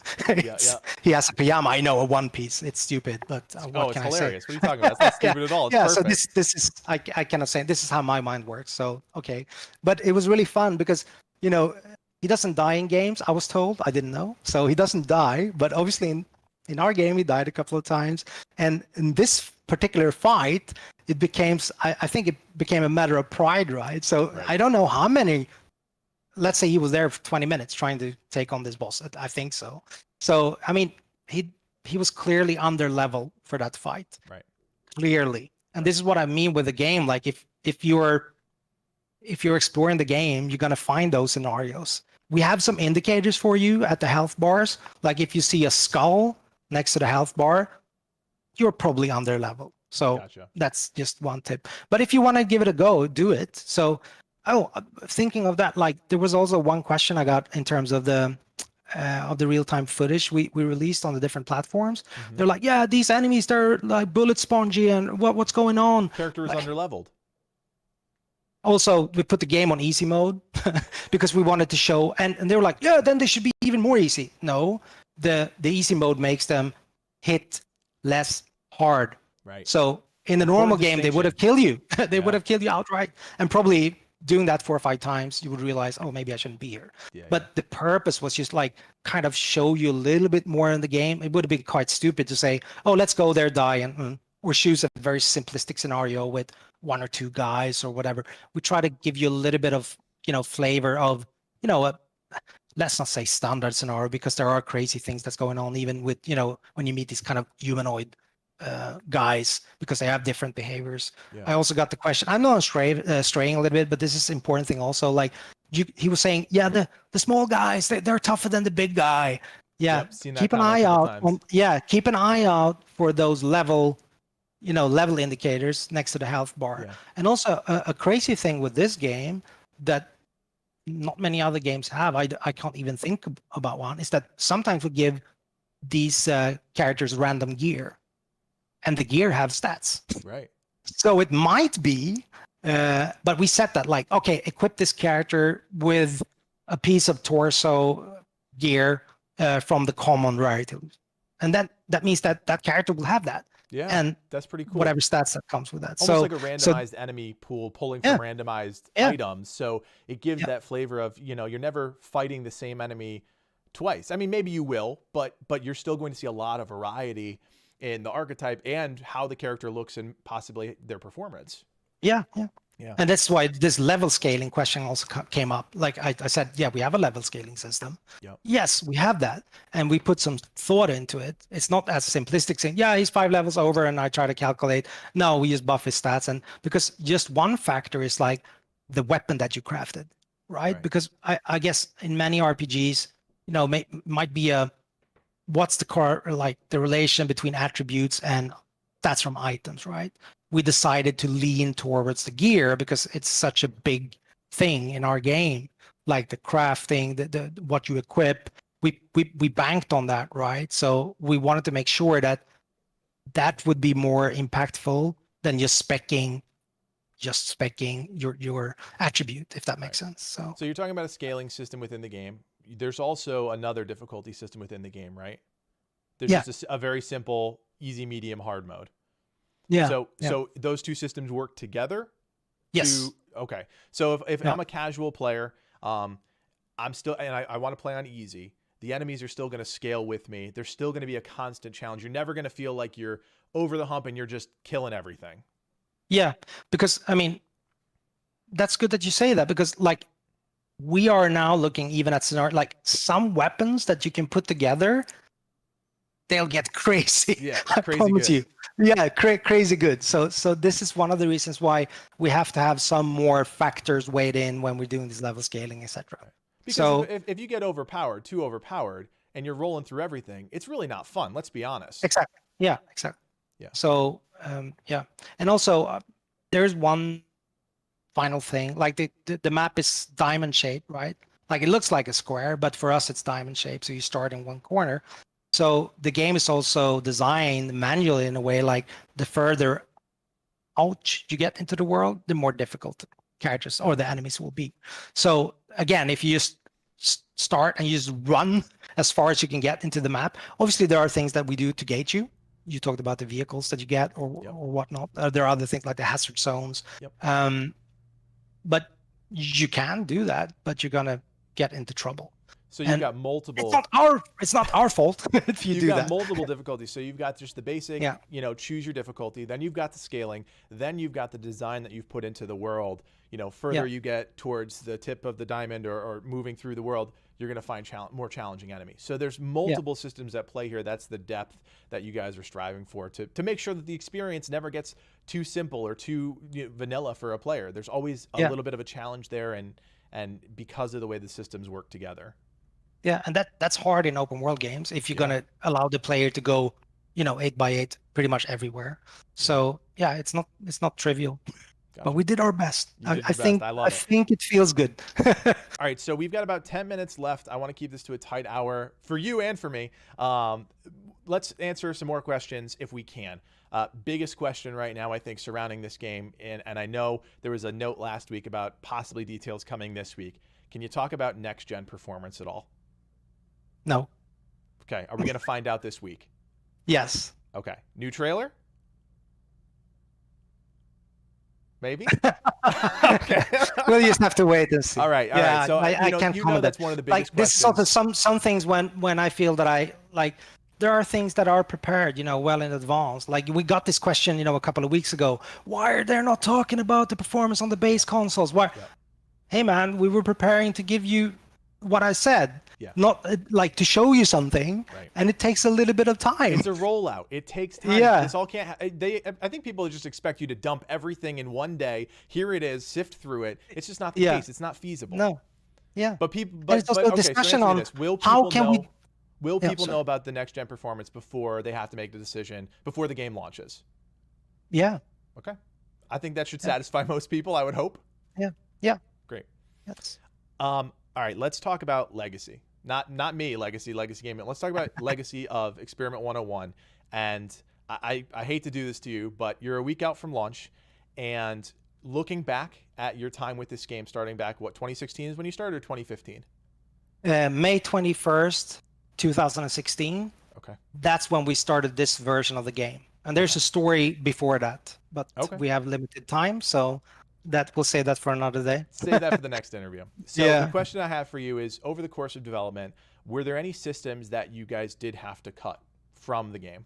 He has a pajama. I know, a one piece. It's stupid, but what can I say? It's hilarious. What are you talking about? It's not stupid at all. It's perfect. So this is, I cannot say, this is how my mind works. So okay, but it was really fun, because, you know, he doesn't die in games, I was told. I didn't know. So he doesn't die, but obviously in our game, he died a couple of times. And in this particular fight, it became, I think it became a matter of pride, right? So I don't know how many, let's say he was there for 20 minutes trying to take on this boss. I think so. So, I mean, he was clearly under level for that fight. Right. Clearly. And this is what I mean with the game. Like, if you're exploring the game, you're going to find those scenarios. We have some indicators for you at the health bars. Like, if you see a skull next to the health bar, you're probably under level. So that's just one tip. But if you want to give it a go, do it. So, thinking of that, like, there was also one question I got in terms of the real-time footage we released on the different platforms. They're like, yeah, these enemies, they're like bullet spongy, and what's going on? Character is underleveled. Also, we put the game on easy mode because we wanted to show, and they were like, yeah, then they should be even more easy. No, the easy mode makes them hit less hard. Right. So in the normal game, they would have killed you. They would have killed you outright. And probably doing that 4 or 5 times, you would realize, oh, maybe I shouldn't be here. But the purpose was just like kind of show you a little bit more in the game. It would have been quite stupid to say, oh, let's go there, die, and or choose a very simplistic scenario with 1 or 2 guys or whatever. We try to give you a little bit of, flavor of, let's not say standard scenario, because there are crazy things that's going on even with, when you meet these kind of humanoid guys, because they have different behaviors. Yeah. I also got the question, I'm not straying a little bit, but this is important thing also, like he was saying, yeah, the small guys, they're tougher than the big guy. Yeah, Yep, keep an eye out on, keep an eye out for those level indicators next to the health bar. Yeah. And also a crazy thing with this game that not many other games have, I can't even think about one, is that sometimes we give these characters random gear, and the gear have stats. Right. So it might be, but we set that like, okay, equip this character with a piece of torso gear from the common rarity, and that means that character will have that. Yeah, and that's pretty cool. Whatever stats that comes with that. Almost like a randomized enemy pool pulling from randomized items. So it gives that flavor of, you're never fighting the same enemy twice. I mean, maybe you will, but you're still going to see a lot of variety in the archetype and how the character looks and possibly their performance. Yeah. And that's why this level scaling question also came up. Like I said, yeah, we have a level scaling system. Yep. Yes, we have that. And we put some thought into it. It's not as simplistic saying, yeah, he's 5 levels over and I try to calculate. No, we just buff his stats. And because just one factor is like the weapon that you crafted, right? Because I guess in many RPGs, might be what's the relation between attributes and stats from items, right? We decided to lean towards the gear because it's such a big thing in our game, like the crafting, the what you equip. We banked on that, right? So we wanted to make sure that would be more impactful than just specking your attribute, if that makes sense. So you're talking about a scaling system within the game. There's also another difficulty system within the game, right? There's just a very simple easy, medium, hard mode. Yeah. So those two systems work together? Yes. Okay. So if I'm a casual player, I'm still, and I want to play on easy, the enemies are still going to scale with me. There's still going to be a constant challenge. You're never going to feel like you're over the hump and you're just killing everything. Yeah. Because, I mean, that's good that you say that, because like we are now looking even at scenario, like some weapons that you can put together, they'll get crazy. Yeah, I promise you. Yeah, crazy good. So this is one of the reasons why we have to have some more factors weighed in when we're doing this level scaling, etc. Because so if you get too overpowered, and you're rolling through everything, it's really not fun. Let's be honest. Exactly. Yeah, exactly. Yeah. So and also there's one final thing. Like the map is diamond shaped, right? Like it looks like a square, but for us it's diamond shaped. So you start in one corner. So the game is also designed manually in a way like the further out you get into the world, the more difficult characters or the enemies will be. So again, if you just start and you just run as far as you can get into the map, obviously there are things that we do to gate you. You talked about the vehicles that you get or whatnot. There are other things like the hazard zones. Yep. But you can do that, but you're gonna get into trouble. So you've got multiple. It's not our fault if you do that. You've got multiple difficulties. So you've got just the basic, choose your difficulty. Then you've got the scaling. Then you've got the design that you've put into the world. Further you get towards the tip of the diamond or moving through the world, you're going to find more challenging enemies. So there's multiple systems at play here. That's the depth that you guys are striving for to make sure that the experience never gets too simple or too vanilla for a player. There's always a little bit of a challenge there, and because of the way the systems work together. Yeah, and that's hard in open world games if you're gonna allow the player to go, 8x8 pretty much everywhere. So yeah, it's not trivial. Gotcha. But we did our best. I think it feels good. All right, so we've got about 10 minutes left. I want to keep this to a tight hour for you and for me. Let's answer some more questions if we can. Biggest question right now, I think, surrounding this game, and I know there was a note last week about possibly details coming this week. Can you talk about next-gen performance at all? No. Okay. Are we going to find out this week? Yes. Okay. New trailer? Maybe? Okay. We'll just have to wait and see. All right. All right. So I can't comment. That's one of the biggest questions. This is also some things when I feel that I like there are things that are prepared, well in advance. Like we got this question, a couple of weeks ago. Why are they not talking about the performance on the base consoles? Why? Yep. Hey man, we were preparing to give you what I said, Yeah. not like to show you something, Right. and it takes a little bit of time. It's a rollout. It takes time. Yeah. This all can't. I think people just expect you to dump everything in one day. Here it is. Sift through it. It's just not the case. It's not feasible. No. Yeah. But people. There's also okay. discussion So on this. Will how people can know? we. Will Yeah, people sorry. know about the next gen performance before they have to make the decision before the game launches? Yeah. Okay. I think that should satisfy most people. I would hope. Yeah. Yeah. Great. Yes. All right. Let's talk about legacy. Not me, legacy gaming. Let's talk about legacy of Experiment 101. And I hate to do this to you, but you're a week out from launch, and looking back at your time with this game, starting back, what, 2016 is when you started, or 2015? May 21st, 2016. Okay. That's when we started this version of the game. And there's a story before that, but we have limited time, so we'll save that for another day. Save that for the next interview. So Yeah. the question I have for you is, over the course of development, were there any systems that you guys did have to cut from the game?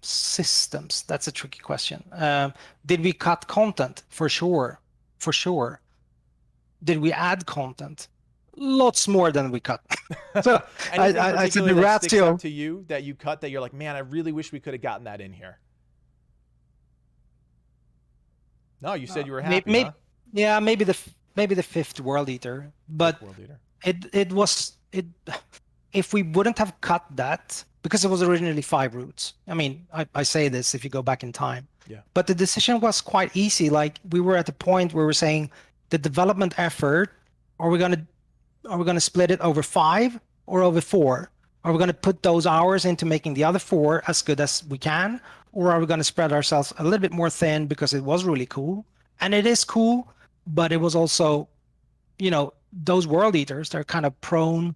Systems, that's a tricky question. Did we cut content? For sure. Did we add content? Lots more than we cut. So I said the that sticks ratio out to you that you cut that you're like, man, I really wish we could have gotten that in here. No, you said you were happy. Huh? Yeah, maybe the fifth World Eater, but World Eater. it was if we wouldn't have cut that, because it was originally 5 routes. I mean, I say this if you go back in time. Yeah. But the decision was quite easy. Like we were at the point where we're saying the development effort, are we gonna split it over 5 or over 4? Are we gonna put those hours into making the other 4 as good as we can? Or are we gonna spread ourselves a little bit more thin because it was really cool? And it is cool, but it was also, those World Eaters, they're kind of prone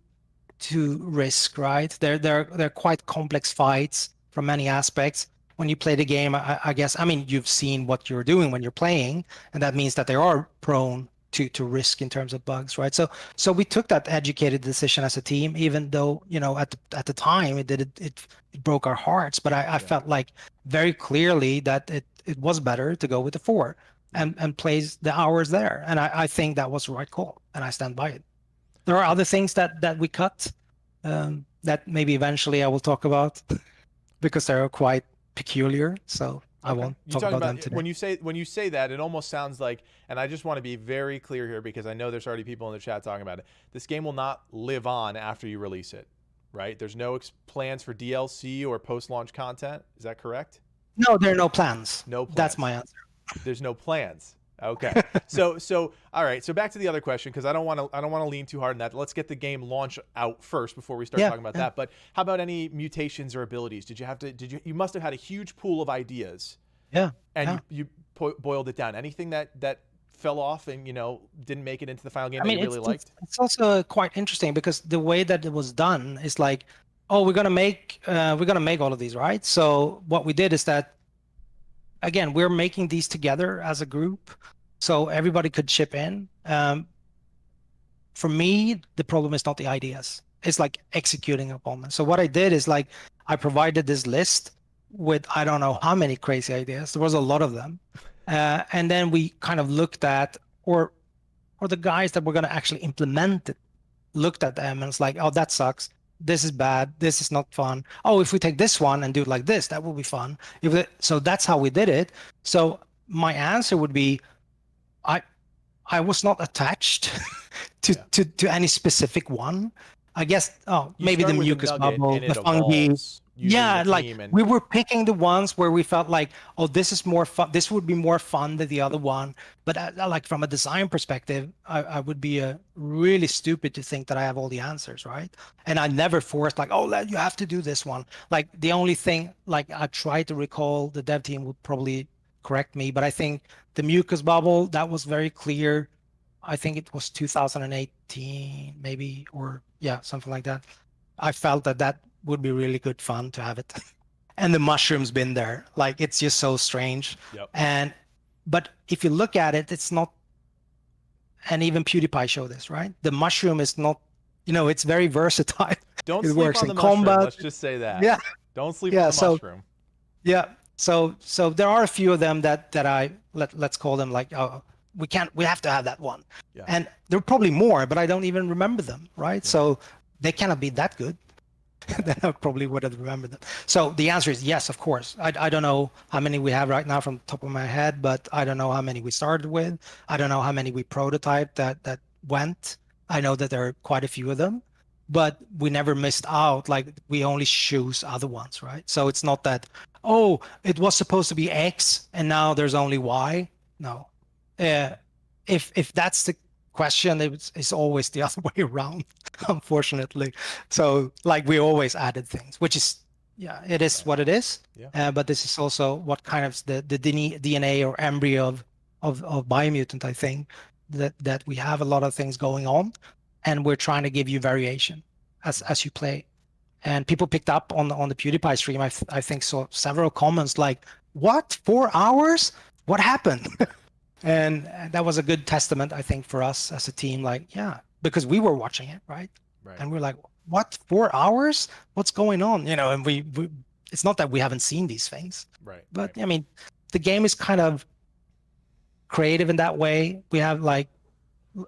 to risk, right? They're quite complex fights from many aspects. When you play the game, I guess, you've seen what you're doing when you're playing, and that means that they are prone to risk in terms of bugs, right? So we took that educated decision as a team, even though, at the time it broke our hearts, but I felt like very clearly that it was better to go with the 4 and plays the hours there. And I think that was the right call, and I stand by it. There are other things that we cut that maybe eventually I will talk about because they're quite peculiar. So I won't talk about them today. When you say that, it almost sounds like, and I just want to be very clear here because I know there's already people in the chat talking about it. This game will not live on after you release it, right? There's no plans for DLC or post-launch content. Is that correct? No, there are no plans. No plans. That's my answer. There's no plans. Okay. So all right. So back to the other question, because I don't want to lean too hard on that. Let's get the game launch out first before we start talking about that. But how about any mutations or abilities? You must have had a huge pool of ideas. Yeah. And you boiled it down. Anything that fell off and didn't make it into the final game that you really liked? It's also quite interesting because the way that it was done is like, oh, we're gonna make all of these, right? So what we did is that, again, we're making these together as a group, so everybody could chip in. For me, the problem is not the ideas; it's like executing upon them. So what I did is like I provided this list with I don't know how many crazy ideas. There was a lot of them, and then we kind of looked at or the guys that were going to actually implement it looked at them and it's like, oh, that sucks. This is bad. This is not fun. Oh, if we take this one and do it like this, that will be fun. So that's how we did it. So my answer would be, I was not attached to any specific one. I guess, maybe the mucus bubble, the fungi. Yeah, like we were picking the ones where we felt like, oh, this is more fun. This would be more fun than the other one. But like from a design perspective, I would be really stupid to think that I have all the answers, right? And I never forced like, oh, you have to do this one. Like the only thing, like I try to recall, the dev team would probably correct me, but I think the mucus bubble, that was very clear. I think it was 2018, maybe, or something like that. I felt that would be really good fun to have it. And the mushroom's been there. Like it's just so strange. Yep. But if you look at it, it's not, and even PewDiePie showed this, right? The mushroom is not, it's very versatile. Don't It sleep works on in the mushroom. combat. Let's just say that. Yeah, Don't sleep on yeah. the So mushroom. yeah, so there are a few of them that let's call them like, oh, we have to have that one, Yeah. and there are probably more, but I don't even remember them, right? Yeah. So they cannot be that good. Yeah. Then I probably would have remembered them. So the answer is yes, of course. I don't know how many we have right now from the top of my head, but I don't know how many we started with. I don't know how many we prototyped that went. I know that there are quite a few of them, but we never missed out. Like we only choose other ones, right? So it's not that, oh, it was supposed to be X and now there's only Y. No. If that's the question, it's always the other way around, unfortunately. So like we always added things, which is, yeah, it is Right. what it is. Yeah. But this is also what kind of the DNA or embryo of Biomutant, I think, that we have a lot of things going on, and we're trying to give you variation as you play. And people picked up on the PewDiePie stream. I think saw several comments like, "What? 4 hours? What happened?" And that was a good testament, I think, for us as a team. Like, yeah, because we were watching it, right? Right. And we're like, what? 4 hours? What's going on? You know, and we it's not that we haven't seen these things, Right. but Right. I mean, the game is kind of creative in that way. We have like,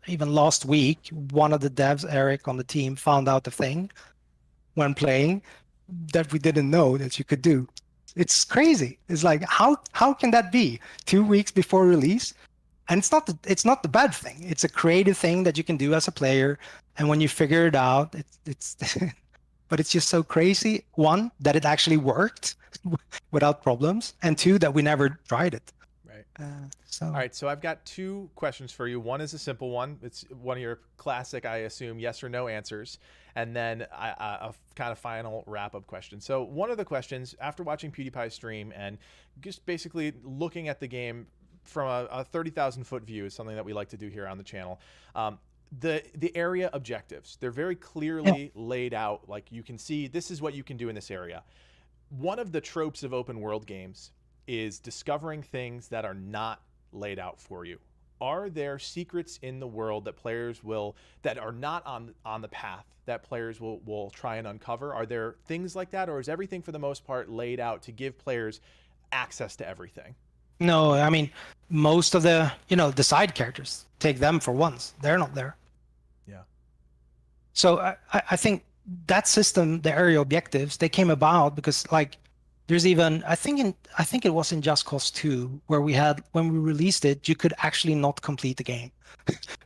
even last week, one of the devs, Eric, on the team, found out a thing when playing that we didn't know that you could do. It's crazy. It's like, how can that be 2 weeks before release? And it's not the bad thing. It's a creative thing that you can do as a player. And when you figure it out, it's but it's just so crazy. One, that it actually worked without problems, and two, that we never tried it. Right. So All right, so I've got 2 questions for you. One is a simple one. It's one of your classic, I assume, yes or no answers. And then a kind of final wrap-up question. So one of the questions, after watching PewDiePie's stream and just basically looking at the game from a 30,000-foot view, is something that we like to do here on the channel. The area objectives, they're very clearly laid out. Like you can see, this is what you can do in this area. One of the tropes of open world games is discovering things that are not laid out for you. Are there secrets in the world that players will, that are not on the path, that players will try and uncover? Are there things like that, or is everything for the most part laid out to give players access to everything? no, I mean, most of the the side characters, take them for once, they're not there. Yeah. So I think that system, the area objectives, they came about because like there's even I think it was in Just Cause 2 where we had, when we released it, you could actually not complete the game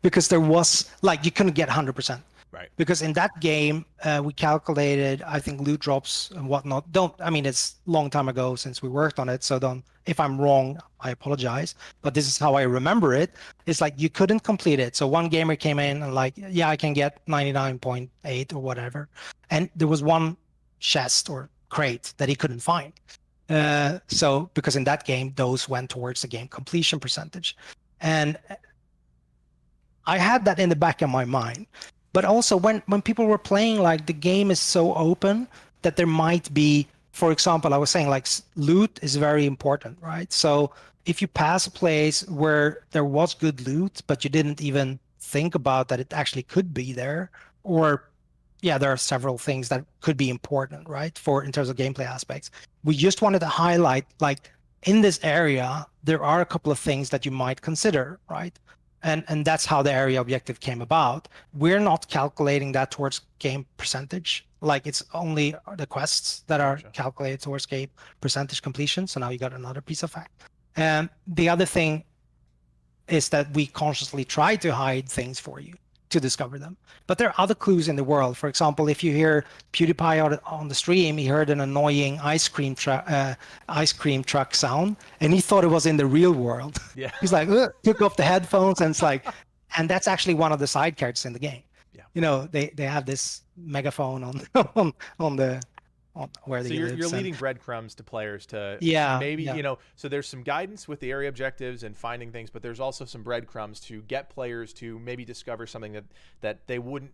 because there was like, you couldn't get 100%. Right. Because in that game, we calculated, I think, loot drops and whatnot. I mean, it's a long time ago since we worked on it, so if I'm wrong, I apologize. But this is how I remember it. It's like you couldn't complete it. So one gamer came in and like, yeah, I can get 99.8 or whatever. And there was one chest or crate that he couldn't find. So because in that game, those went towards the game completion percentage. And I had that in the back of my mind. But also when people were playing, like the game is so open that there might be, for example, I was saying like loot is very important, right? So if you pass a place where there was good loot, but you didn't even think about that it actually could be there, or yeah, there are several things that could be important, right? In terms of gameplay aspects. We just wanted to highlight, like in this area, there are a couple of things that you might consider, right? And that's how the area objective came about. We're not calculating that towards game percentage. Like it's only the quests that are calculated towards game percentage completion. So now you got another piece of fact. And the other thing is that we consciously try to hide things for you to discover them. But there are other clues in the world. For example, if you hear PewDiePie on the stream, he heard an annoying ice cream truck sound, and he thought it was in the real world. Yeah. He's like, ugh, took off the headphones, and it's like, and that's actually one of the side characters in the game. Yeah. They have this megaphone on where they live. So you're and leading breadcrumbs to players to maybe so there's some guidance with the area objectives and finding things, but there's also some breadcrumbs to get players to maybe discover something that they wouldn't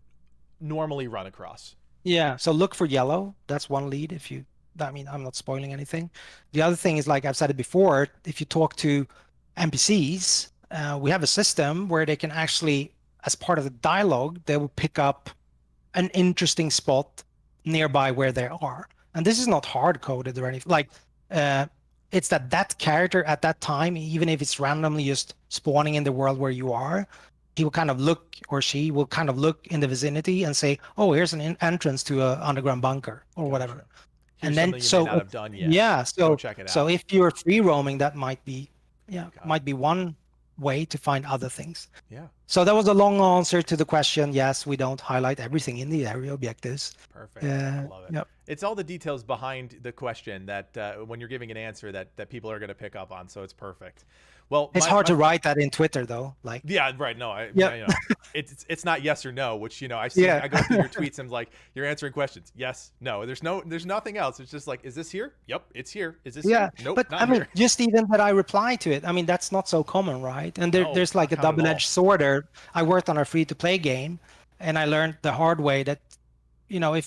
normally run across. Yeah, so look for yellow. That's one lead. I mean, I'm not spoiling anything. The other thing is, like I've said it before, if you talk to NPCs, we have a system where they can actually, as part of the dialogue, they will pick up an interesting spot nearby where they are. And this is not hard coded or anything. Like, it's that character at that time, even if it's randomly just spawning in the world where you are, he will kind of look, or she will kind of look in the vicinity and say, "Oh, here's an entrance to a underground bunker or whatever." Here's And then something you may not have done yet. yeah, Go so check it so out. if you're free roaming, that might be one way to find other things. Yeah. So that was a long answer to the question. Yes, we don't highlight everything in the area objectives. Perfect. I love it. Yep. It's all the details behind the question that when you're giving an answer that people are going to pick up on. So it's perfect. Well, it's hard to write that in Twitter though. Like, yeah, right. No, yeah, you know, it's not yes or no, which, you know, I see, yeah. I go through your tweets and like, you're answering questions. Yes, no, there's nothing else. It's just like, is this here? Yep, it's here. Is this here? Nope, but not I mean, here. just even that I reply to it. I mean, that's not so common, right? And there's like a double-edged sword there. I worked on a free-to-play game, and I learned the hard way that, you know,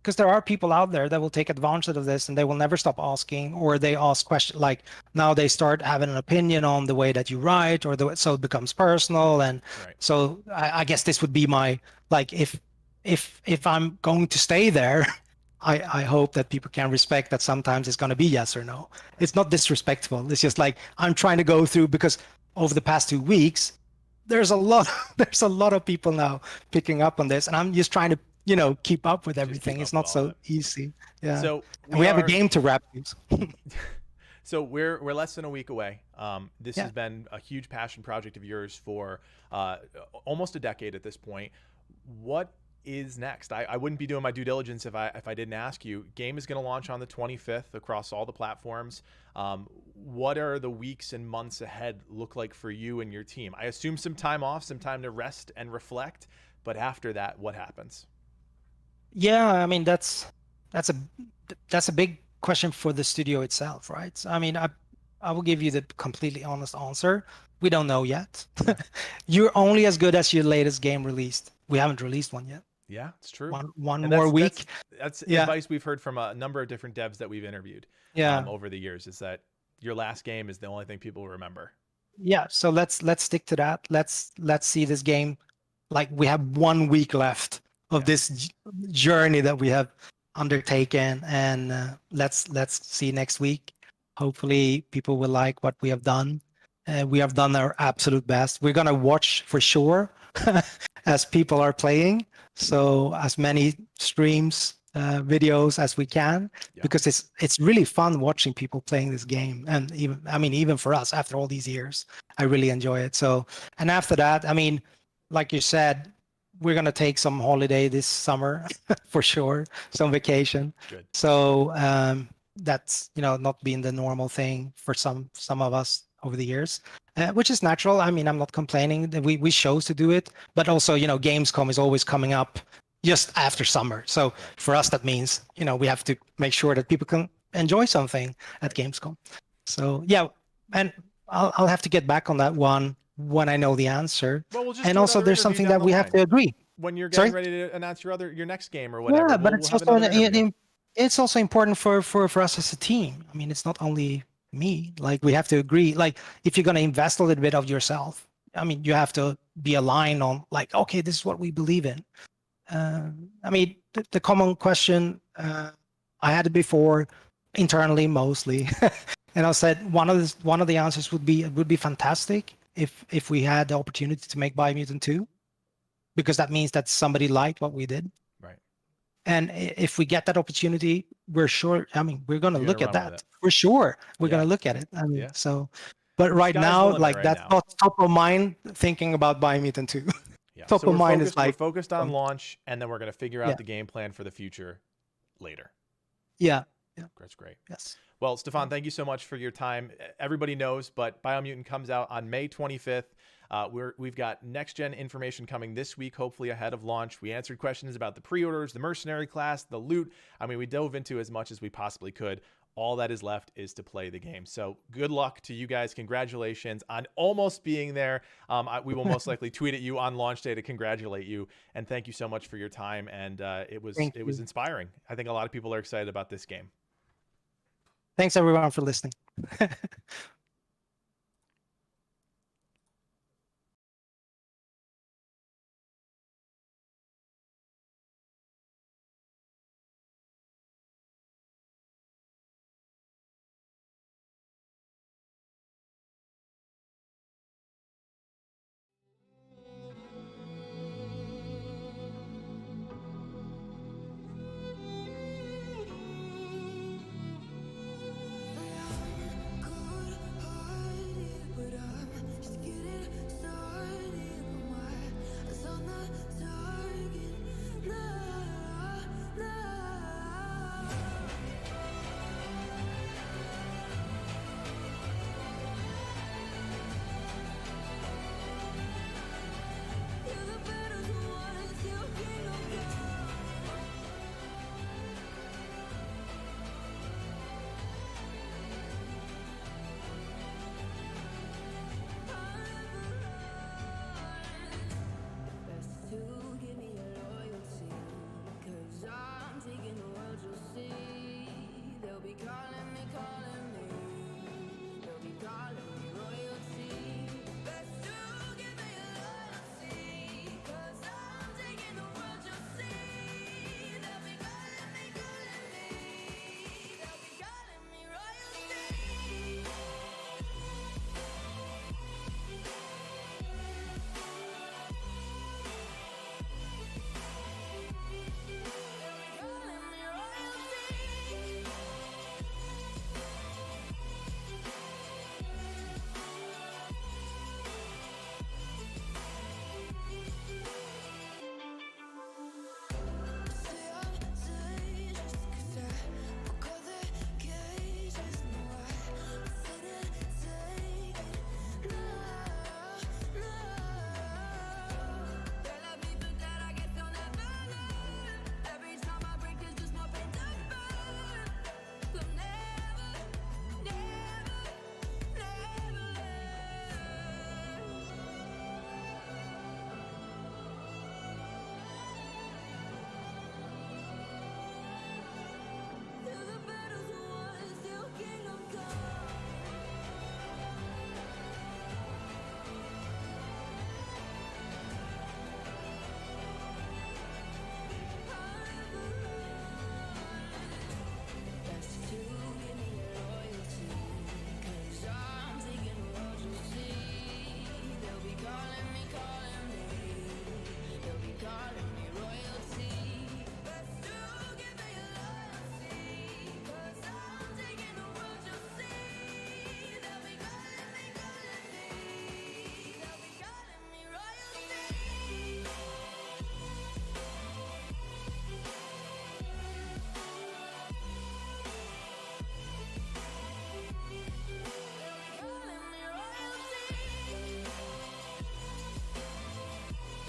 because there are people out there that will take advantage of this and they will never stop asking, or they ask questions like, now they start having an opinion on the way that you write, or so it becomes personal. And so I guess this would be my, like, if I'm going to stay there, I hope that people can respect that sometimes it's going to be yes or no. It's not disrespectful. It's just like, I'm trying to go through, because over the past 2 weeks, there's a lot of people now picking up on this, and I'm just trying to, you know, keep up with everything. It's not so easy. Yeah. So we have a game to wrap these. So we're less than a week away. This has been a huge passion project of yours for almost a decade at this point. What is next? I wouldn't be doing my due diligence if I didn't ask you. Game is going to launch on the 25th across all the platforms. What are the weeks and months ahead look like for you and your team? I assume some time off, some time to rest and reflect, but after that, what happens? Yeah, I mean, that's a big question for the studio itself, right? So, I mean, I will give you the completely honest answer. We don't know yet. You're only as good as your latest game released. We haven't released one yet. Yeah, it's true. One more week. That's advice we've heard from a number of different devs that we've interviewed over the years, is that your last game is the only thing people remember. Yeah, so let's stick to that. Let's see this game. Like, we have 1 week left of this journey that we have undertaken, and let's see next week. Hopefully people will like what we have done. We have done our absolute best. We're gonna watch for sure as people are playing, so as many streams, videos as we can, because it's really fun watching people playing this game. And even for us, after all these years, I really enjoy it. So, and after that, I mean, like you said, we're going to take some holiday this summer for sure, some vacation. Good. So that's, you know, not been the normal thing for some of us over the years, which is natural. I mean, I'm not complaining that we chose to do it, but also, you know, Gamescom is always coming up just after summer. So for us, that means, you know, we have to make sure that people can enjoy something at Gamescom. So yeah, and I'll have to get back on that one when I know the answer. Well, we'll just and also there's something that we have to agree. When you're getting ready to announce your next game or whatever. Yeah, but it's also important for us as a team. I mean, it's not only me. Like, we have to agree. Like, if you're going to invest a little bit of yourself, I mean, you have to be aligned on, like, okay, this is what we believe in. I mean, the common question, I had it before internally mostly, and I said one of the answers would be fantastic if we had the opportunity to make Biomutant 2, because that means that somebody liked what we did. Right. And if we get that opportunity, we're sure, I mean, we're going to look at that for sure. We're going to look at it. I mean, so, but right now, like, that's not top of mind thinking about Biomutant 2. Yeah. Top of mind is like, we're focused on launch, and then we're going to figure out the game plan for the future later. Yeah. That's great. Yes. Well, Stefan, thank you so much for your time. Everybody knows, but Biomutant comes out on May 25th. We've got next-gen information coming this week, hopefully ahead of launch. We answered questions about the pre-orders, the mercenary class, the loot. I mean, we dove into as much as we possibly could. All that is left is to play the game. So good luck to you guys. Congratulations on almost being there. We will most likely tweet at you on launch day to congratulate you. And thank you so much for your time. And it was inspiring. I think a lot of people are excited about this game. Thanks everyone for listening.